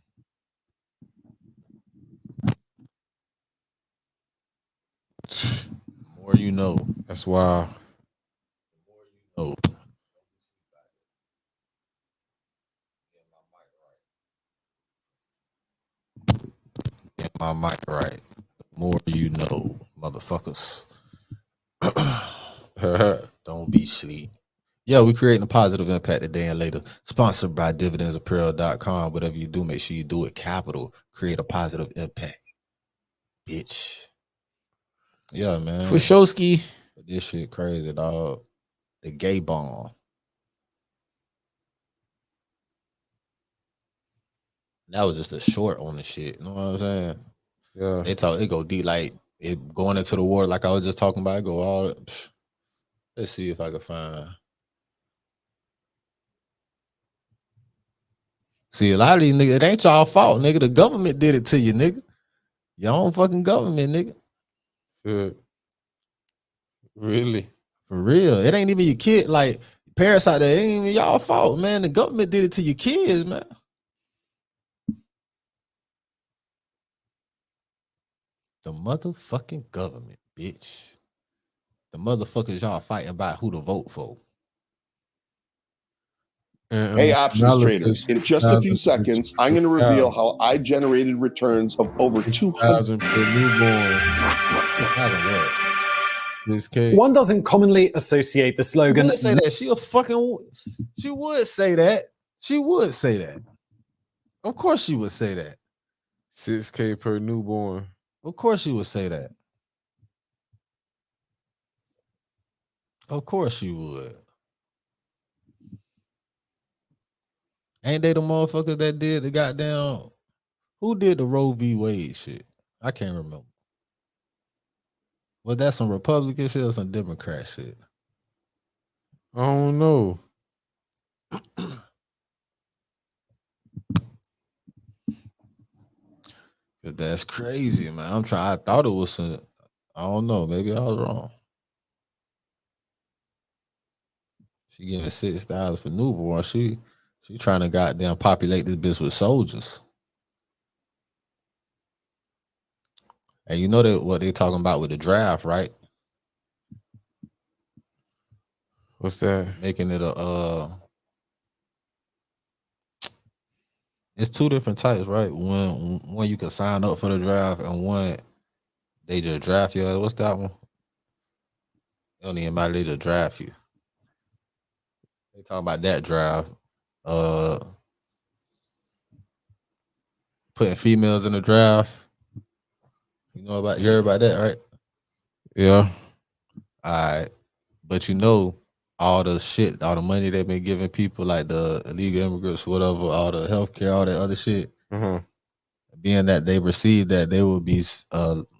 more you know. That's wild. Oh. Get my mic right. The more you know, motherfuckers. Don't be sleep. Yeah, we're creating a positive impact today and later. Sponsored by dividendsapparel.com. Whatever you do, make sure you do it capital. Create a positive impact. Bitch. Yeah, man. For Showski. This shit crazy, dog. The gay bomb. That was just a short on the shit. You know what I'm saying? Yeah. They go deep, like it going into the war, like I was just talking about. Go all. Let's see if I can find. See, a lot of these niggas, it ain't y'all fault, nigga. The government did it to you, nigga. Your own fucking government, nigga. Good. Really? For real. It ain't even your kid. Like, parents out there, it ain't even y'all fault, man. The government did it to your kids, man. The motherfucking government, bitch. The motherfuckers y'all fighting about who to vote for. Hey, options traders, in just a few seconds, I'm going to reveal how I generated returns of over 200,000 per newborn. One doesn't commonly associate the slogan. She would say that. She would say that. She would say that. Of course she would say that. 6K per newborn. Of course she would say that. Of course she would. Ain't they the motherfuckers that did the goddamn... Who did the Roe v. Wade shit? I can't remember. Was that some Republican shit or some Democrat shit? I don't know. That's crazy, man. I thought it was some... I don't know. Maybe I was wrong. She giving $6 for newborn. She trying to goddamn populate this bitch with soldiers. And you know that what they talking about with the draft, right? What's that? Making it it's two different types, right? One you can sign up for the draft, and one they just draft you. What's that one? They don't even matter, they just draft you. They talking about that draft. Putting females in the draft. You heard about that, right? Yeah. All right. But you know, all the shit, all the money they've been giving people, like the illegal immigrants, whatever, all the healthcare, all that other shit, being that they received that, they will be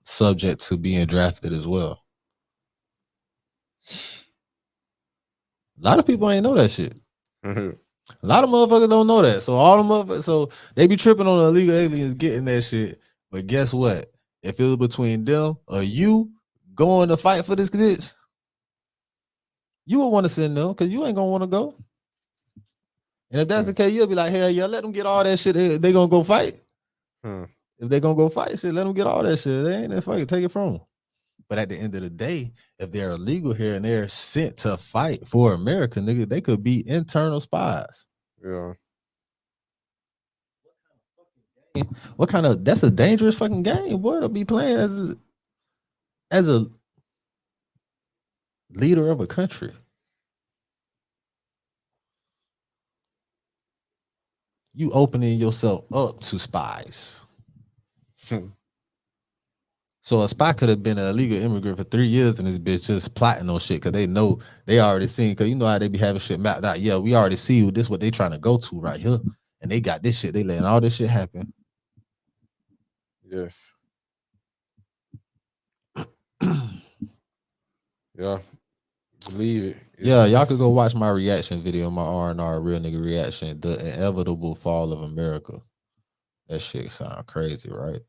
subject to being drafted as well. A lot of people ain't know that shit. A lot of motherfuckers don't know that. So all the motherfuckers, so they be tripping on the illegal aliens getting that shit. But guess what? If it was between them or you going to fight for this bitch, you would want to send them because you ain't gonna want to go. And if that's the case, you'll be like, hell yeah, let them get all that shit. They gonna go fight. If they gonna go fight shit, let them get all that shit. They ain't that fucking take it from them. But at the end of the day, if they're illegal here and they're sent to fight for America, nigga, they could be internal spies. Yeah. What kind of... That's a dangerous fucking game, boy, to be playing as a leader of a country. You opening yourself up to spies. So a spy could have been an illegal immigrant for 3 years and this bitch just plotting on shit because they know they already seen, because you know how they be having shit mapped out. Yeah, we already see this what they trying to go to right here. And they got this shit. They letting all this shit happen. Yes. Yeah. Believe it. Yeah, y'all could go watch my reaction video, my R.N.R. real nigga reaction, The Inevitable Fall of America. That shit sound crazy, right?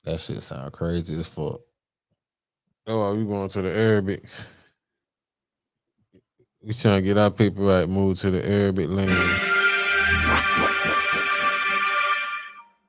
That shit sound crazy as fuck. Oh, we going to the Arabics. We trying to get our people right, move to the Arabic land.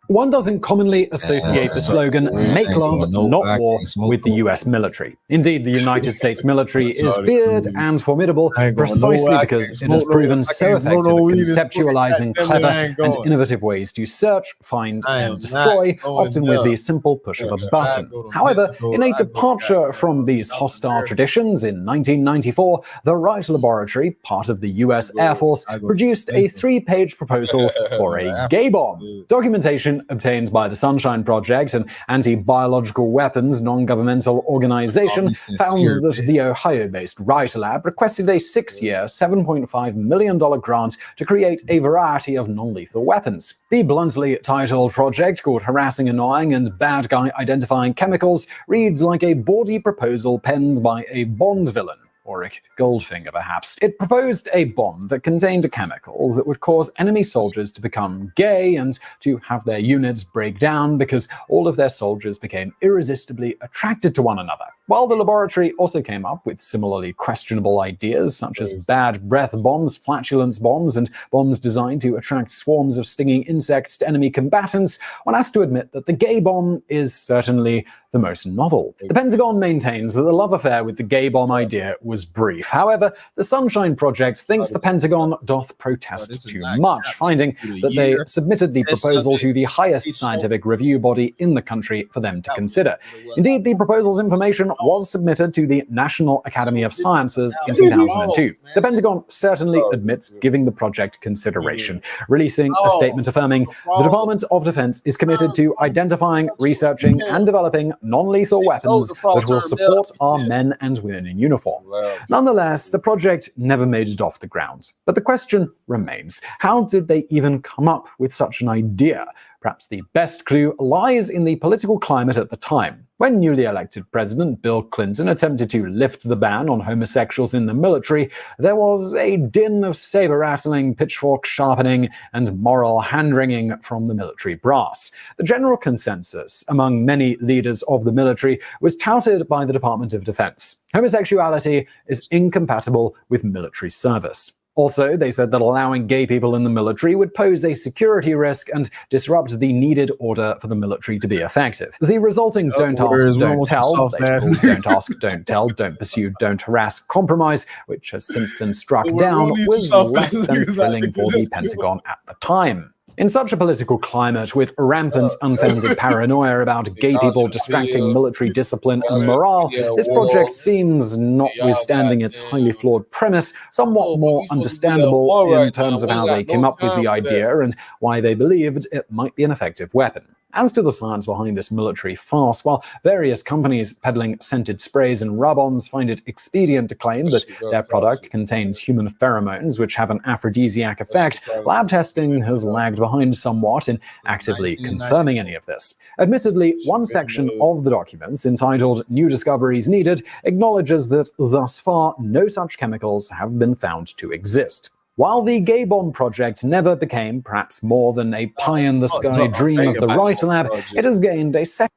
One doesn't commonly associate the slogan "Make love, not war" with the US military. Indeed, the United States military is feared and formidable precisely because it has proven so effective at conceptualizing clever and innovative ways to search, find, and destroy, often with the simple push of a button. However, in a departure from these hostile traditions, in 1994, the Wright Laboratory, part of the US Air Force, produced a 3-page proposal for a gay bomb. Documentation obtained by the Sunshine Project, an anti-biological weapons non-governmental organization, found that the Ohio-based Wright Lab requested a 6-year, $7.5 million grant to create a variety of non-lethal weapons. The bluntly titled project, called Harassing, Annoying, and Bad Guy Identifying Chemicals, reads like a bawdy proposal penned by a Bond villain. Auric Goldfinger, perhaps. It proposed a bomb that contained a chemical that would cause enemy soldiers to become gay and to have their units break down because all of their soldiers became irresistibly attracted to one another. While the laboratory also came up with similarly questionable ideas such as bad breath bombs, flatulence bombs, and bombs designed to attract swarms of stinging insects to enemy combatants, one has to admit that the gay bomb is certainly the most novel. The Pentagon maintains that the love affair with the gay bomb idea was brief. However, the Sunshine Project thinks the Pentagon doth protest too much, finding that they submitted the proposal to the highest scientific review body in the country for them to consider. Indeed, the proposal's information was submitted to the National Academy of Sciences in 2002. The Pentagon certainly admits giving the project consideration, releasing a statement affirming the Department of Defense is committed to identifying, researching, and developing non-lethal weapons that will support our men and women in uniform. Nonetheless, the project never made it off the ground. But the question remains, how did they even come up with such an idea? Perhaps the best clue lies in the political climate at the time. When newly elected President Bill Clinton attempted to lift the ban on homosexuals in the military, there was a din of saber-rattling, pitchfork sharpening, and moral hand-wringing from the military brass. The general consensus among many leaders of the military was touted by the Department of Defense. Homosexuality is incompatible with military service. Also, they said that allowing gay people in the military would pose a security risk and disrupt the needed order for the military to be effective. The resulting don't ask, don't tell, don't ask, don't tell, don't pursue, don't harass compromise, which has since been struck down, was less than thrilling for the Pentagon at the time. In such a political climate, with rampant unfounded paranoia about gay people distracting military discipline and morale, this project seems, notwithstanding its highly flawed premise, somewhat more understandable in terms of how they came up with the idea and why they believed it might be an effective weapon. As to the science behind this military farce, while various companies peddling scented sprays and rub-ons find it expedient to claim that their product contains human pheromones which have an aphrodisiac effect, lab testing has lagged behind somewhat in actively confirming any of this. Admittedly, one section of the documents, entitled New Discoveries Needed, acknowledges that thus far no such chemicals have been found to exist. While the gay bomb project never became perhaps more than a pie-in-the-sky dream of the Rice Lab, it has gained a second.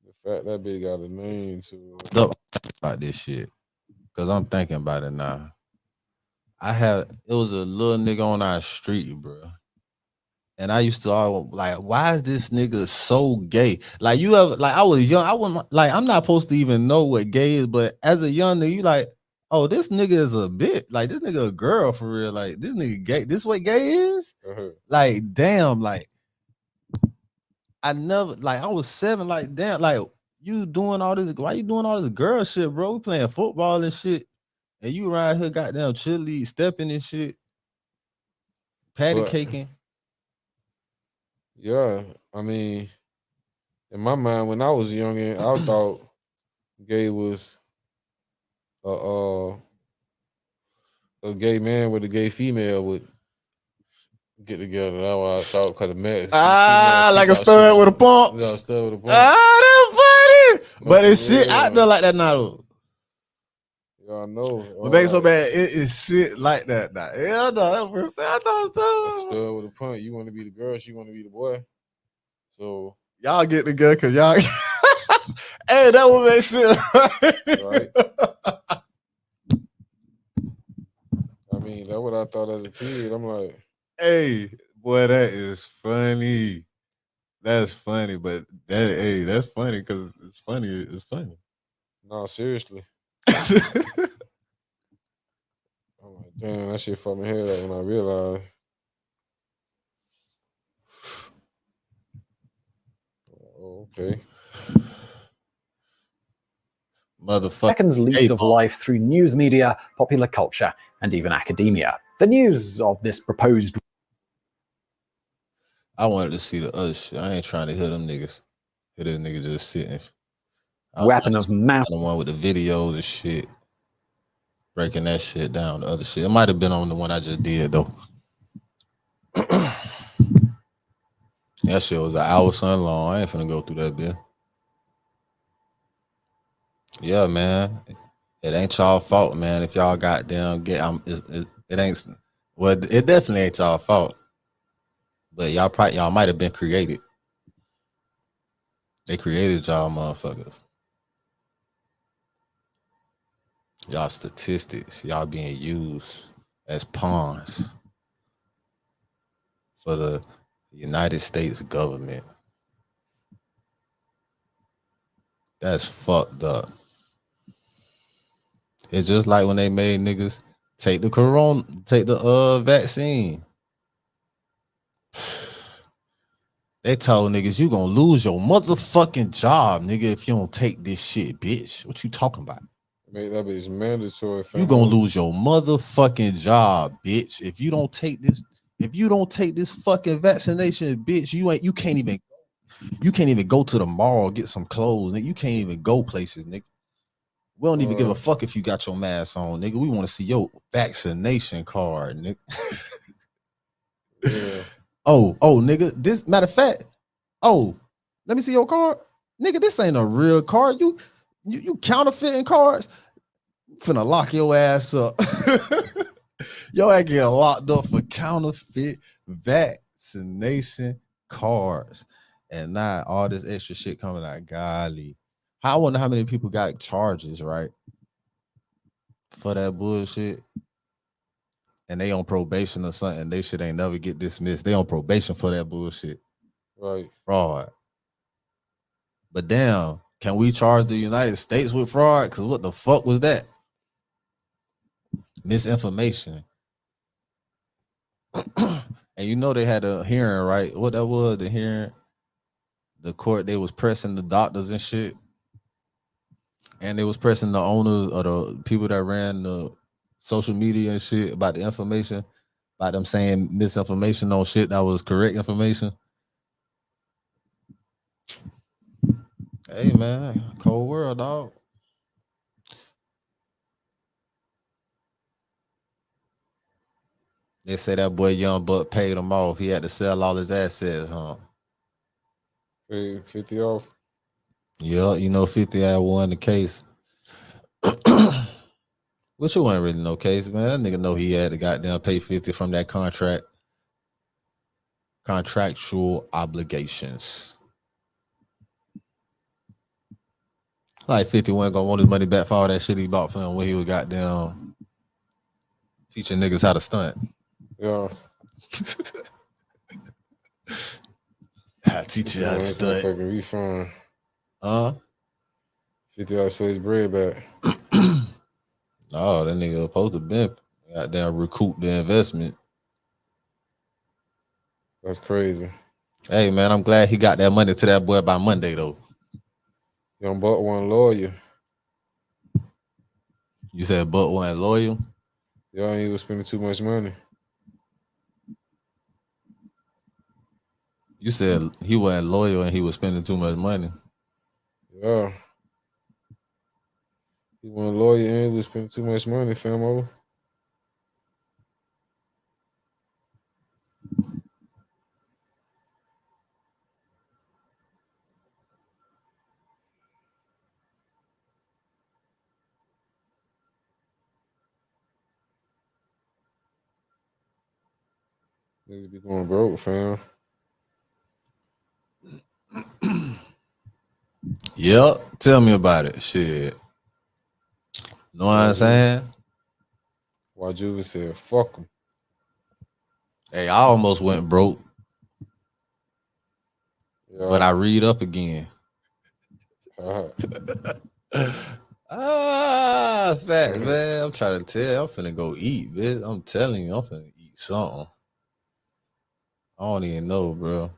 The fact that bitch got a name to it. Look about this shit, because I'm thinking about it now. It was a little nigga on our street, bro. And I used to always like, why is this nigga so gay? Like, you ever, like, I was young, I wasn't, like, I'm not supposed to even know what gay is, but as a young nigga, you like, oh, this nigga is a bitch. Like, this nigga a girl for real. Like, this nigga gay. This what gay is? Like, damn, like, I never, like, I was 7, like, damn, like, you doing all this, why you doing all this girl shit, bro? We playing football and shit. And you around here goddamn cheerlead stepping and shit. Patty caking. Yeah, I mean, in my mind, when I was young, I thought gay was a gay man with a gay female would get together. That's what I thought. Cause the man, like a stud with a pump. Yeah, a stud with a pump. That's funny. But it's shit out there like that now. Yeah, I know. What makes so bad? It is shit like that now. Yeah, no, I thought a stud with a pump. You want to be the girl, she want to be the boy. So y'all get together because y'all. Hey, that would make sense, right? I mean, that's what I thought as a kid. I'm like, hey, boy, that is funny. That's funny, but that's funny because it's funny. It's funny. No, seriously. I'm like, damn, that shit fucked my head up when I realized. Oh, okay. Second's lease of life through news media, popular culture, and even academia. The news of this proposed. I wanted to see the other shit. I ain't trying to hear them niggas. Hear this nigga just sitting. Weapon of mass. The one with the videos and shit. Breaking that shit down. The other shit. It might have been on the one I just did though. That shit was an hour something long. I ain't finna go through that bit. Yeah, man. It ain't y'all fault, man. If y'all goddamn it ain't. Well, it definitely ain't y'all fault. But y'all might have been created. They created y'all motherfuckers. Y'all statistics. Y'all being used as pawns for the United States government. That's fucked up. It's just like when they made niggas take the vaccine. They told niggas you gonna lose your motherfucking job, nigga, if you don't take this shit, bitch. What you talking about? Make that bitch mandatory. You gonna lose your motherfucking job, bitch. If you don't take this fucking vaccination, bitch, you can't even go to the mall, get some clothes, nigga. You can't even go places, nigga. We don't even give a fuck if you got your mask on, nigga. We want to see your vaccination card, nigga. Yeah. Oh, nigga. This matter of fact, let me see your card. Nigga, this ain't a real card. You counterfeiting cards. Finna lock your ass up. Yo, I get locked up for counterfeit vaccination cards. And now all this extra shit coming out. Golly. I wonder how many people got charges, right? For that bullshit. And they on probation or something. They shit ain't never get dismissed. They on probation for that bullshit. Right. Fraud. But damn, can we charge the United States with fraud? Because what the fuck was that? Misinformation. And you know they had a hearing, right? What that was, the hearing, the court, they was pressing the doctors and shit. And they was pressing the owners or the people that ran the social media and shit about the information, about them saying misinformation on shit that was correct information. Hey man, cold world, dog. They say that boy Young Buck paid him off. He had to sell all his assets, huh? Paid 50 off. Yeah, you know 50 had won the case. Which it wasn't really no case, man. That nigga know he had to goddamn pay 50 from that contractual obligations. Like 50 wasn't gonna want his money back for all that shit he bought for him when he was goddamn teaching niggas how to stunt. Yeah. I teach you how to stunt. Fucking refund. 50 $50 for his bread back. No, that nigga supposed to been goddamn recoup the investment. That's crazy. Hey man, I'm glad he got that money to that boy by Monday though. Young Buck wasn't loyal. You said Buck wasn't loyal? Yeah, he was spending too much money. You said he wasn't loyal and he was spending too much money. Yeah. He wasn't loyal and he was spending too much money, famo. Niggas be going broke, fam. Yep. Tell me about it. Shit. Know what I'm saying? Wajuba said, fuck him. Hey, I almost went broke. Yeah. But I read up again. Facts, man. I'm trying to tell you, I'm finna go eat, bitch. I'm telling you, I'm finna eat something. I don't even know, bro.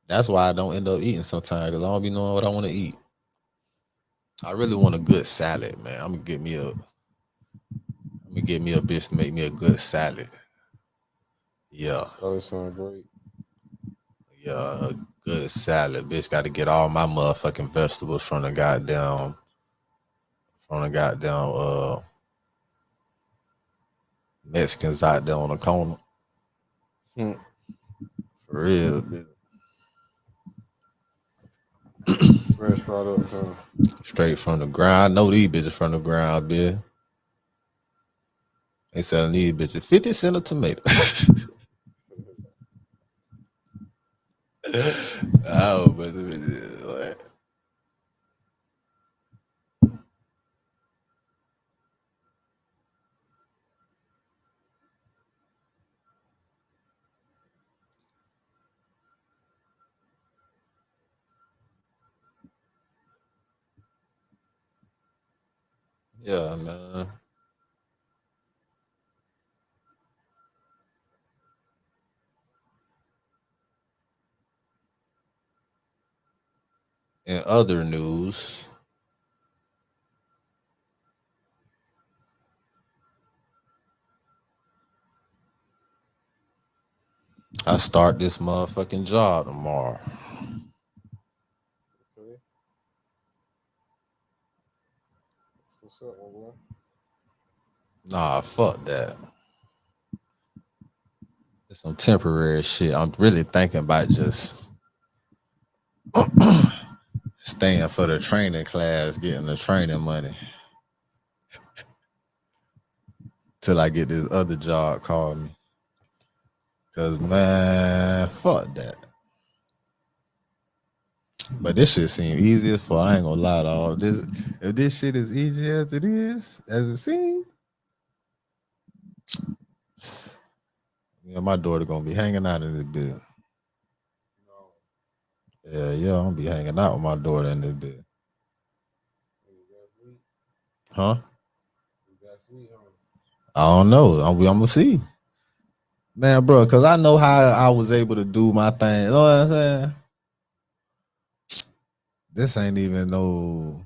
That's why I don't end up eating sometimes, because I don't be knowing what I want to eat. I really want a good salad, man. I'm gonna get me a bitch to make me a good salad. Yeah. That sound great. Yeah, a good salad. Bitch got to get all my motherfucking vegetables from the goddamn Mexicans out there on the corner. For real, bitch. fresh products. Straight from the ground. I know these bitches from the ground, bitch. They selling these bitches 50 cents a tomato. Oh, but what? Yeah, man. In other news, I start this motherfucking job tomorrow. Okay. What's up, my boy? Nah, fuck that. It's some temporary shit. I'm really thinking about just staying for the training class, getting the training money. Till I get this other job call me. Cause man, fuck that. But this shit seem easy as fuck. I ain't gonna lie to all this. If this shit is easy as it is, as it seems, yeah, my daughter gonna be hanging out in this bit. Yeah, I'm gonna be hanging out with my daughter in this bit. Huh? I don't know. I'm gonna see. Man, bro, cause I know how I was able to do my thing. You know what I'm saying? This ain't even no.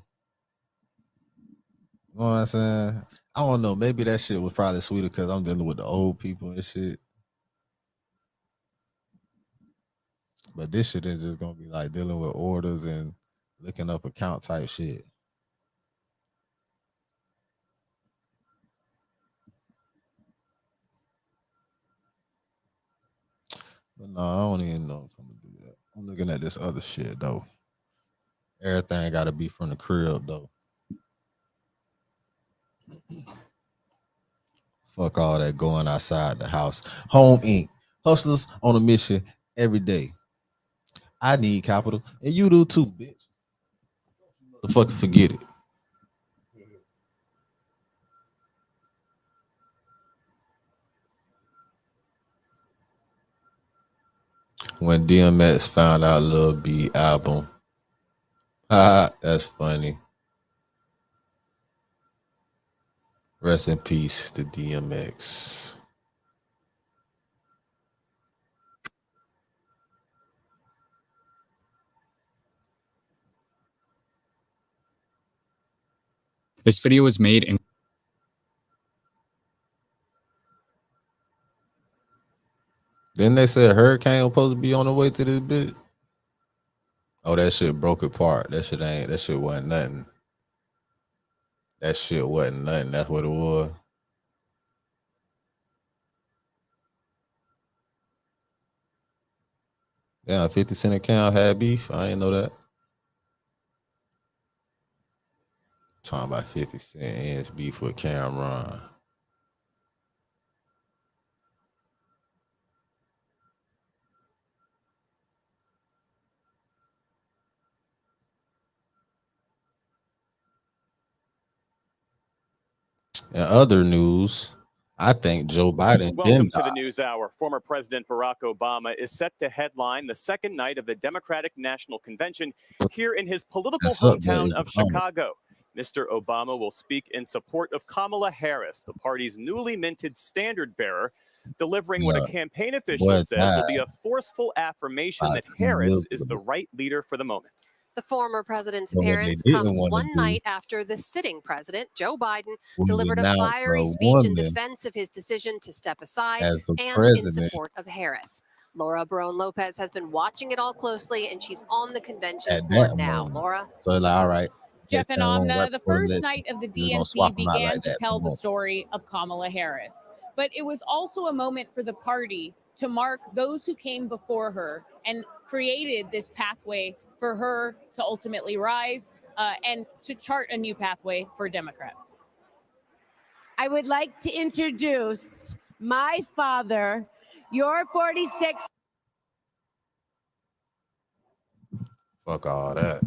You know what I'm saying? I don't know. Maybe that shit was probably sweeter because I'm dealing with the old people and shit. But this shit is just gonna be like dealing with orders and looking up account type shit. But no, I don't even know if I'm gonna do that. I'm looking at this other shit though. Everything gotta be from the crib though. Fuck all that going outside the house. Home Inc. Hustlers on a mission every day. I need capital, and you do too, bitch. The fuck forget it. When DMX found out Lil B album, that's funny. Rest in peace to DMX. This video was made in Then they said hurricane was supposed to be on the way to this bitch. Oh, that shit broke apart. That shit wasn't nothing. That shit wasn't nothing. That's what it was. Yeah, 50 Cent account had beef. I ain't know that. Talking about 50 Cent and his beef with Cameron. In other news, I think Joe Biden Welcome to the News Hour. Former President Barack Obama is set to headline the second night of the Democratic National Convention here in his political hometown of Chicago. Mr. Obama will speak in support of Kamala Harris, the party's newly minted standard bearer, delivering what a campaign official says will be a forceful affirmation that Harris is the right leader for the moment. The former president's appearance comes one night after the sitting president, Joe Biden, delivered a fiery speech in defense of his decision to step aside and in support of Harris. Laura Barone-Lopez has been watching it all closely, and she's on the convention floor now. Laura? So like, all right. Jeff and Amna, the first night of the DNC began to tell the story of Kamala Harris. But it was also a moment for the party to mark those who came before her and created this pathway for her to ultimately rise and to chart a new pathway for Democrats. I would like to introduce my father, your 46. Fuck all that.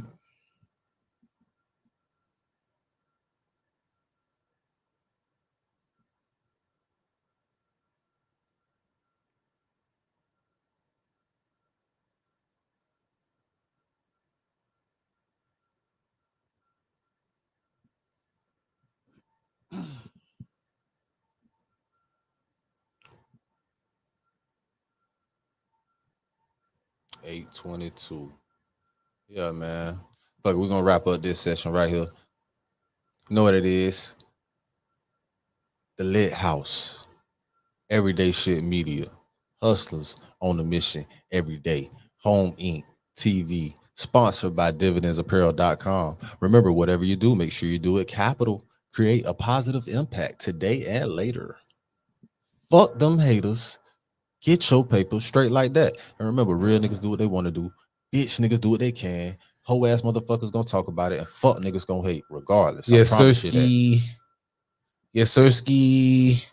$8:22. Yeah, man. Fuck, we're gonna wrap up this session right here. You know what it is? The Lit House. Everyday Shit Media. Hustlers on a mission every day. Home Inc. TV. Sponsored by dividendsapparel.com. Remember, whatever you do, make sure you do it capital. Create a positive impact today and later. Fuck them haters. Get your paper straight like that. And remember, real niggas do what they want to do. Bitch niggas do what they can. Hoe ass motherfuckers gonna talk about it, and fuck niggas gonna hate regardless. Yes, sirski. Yes, sirski.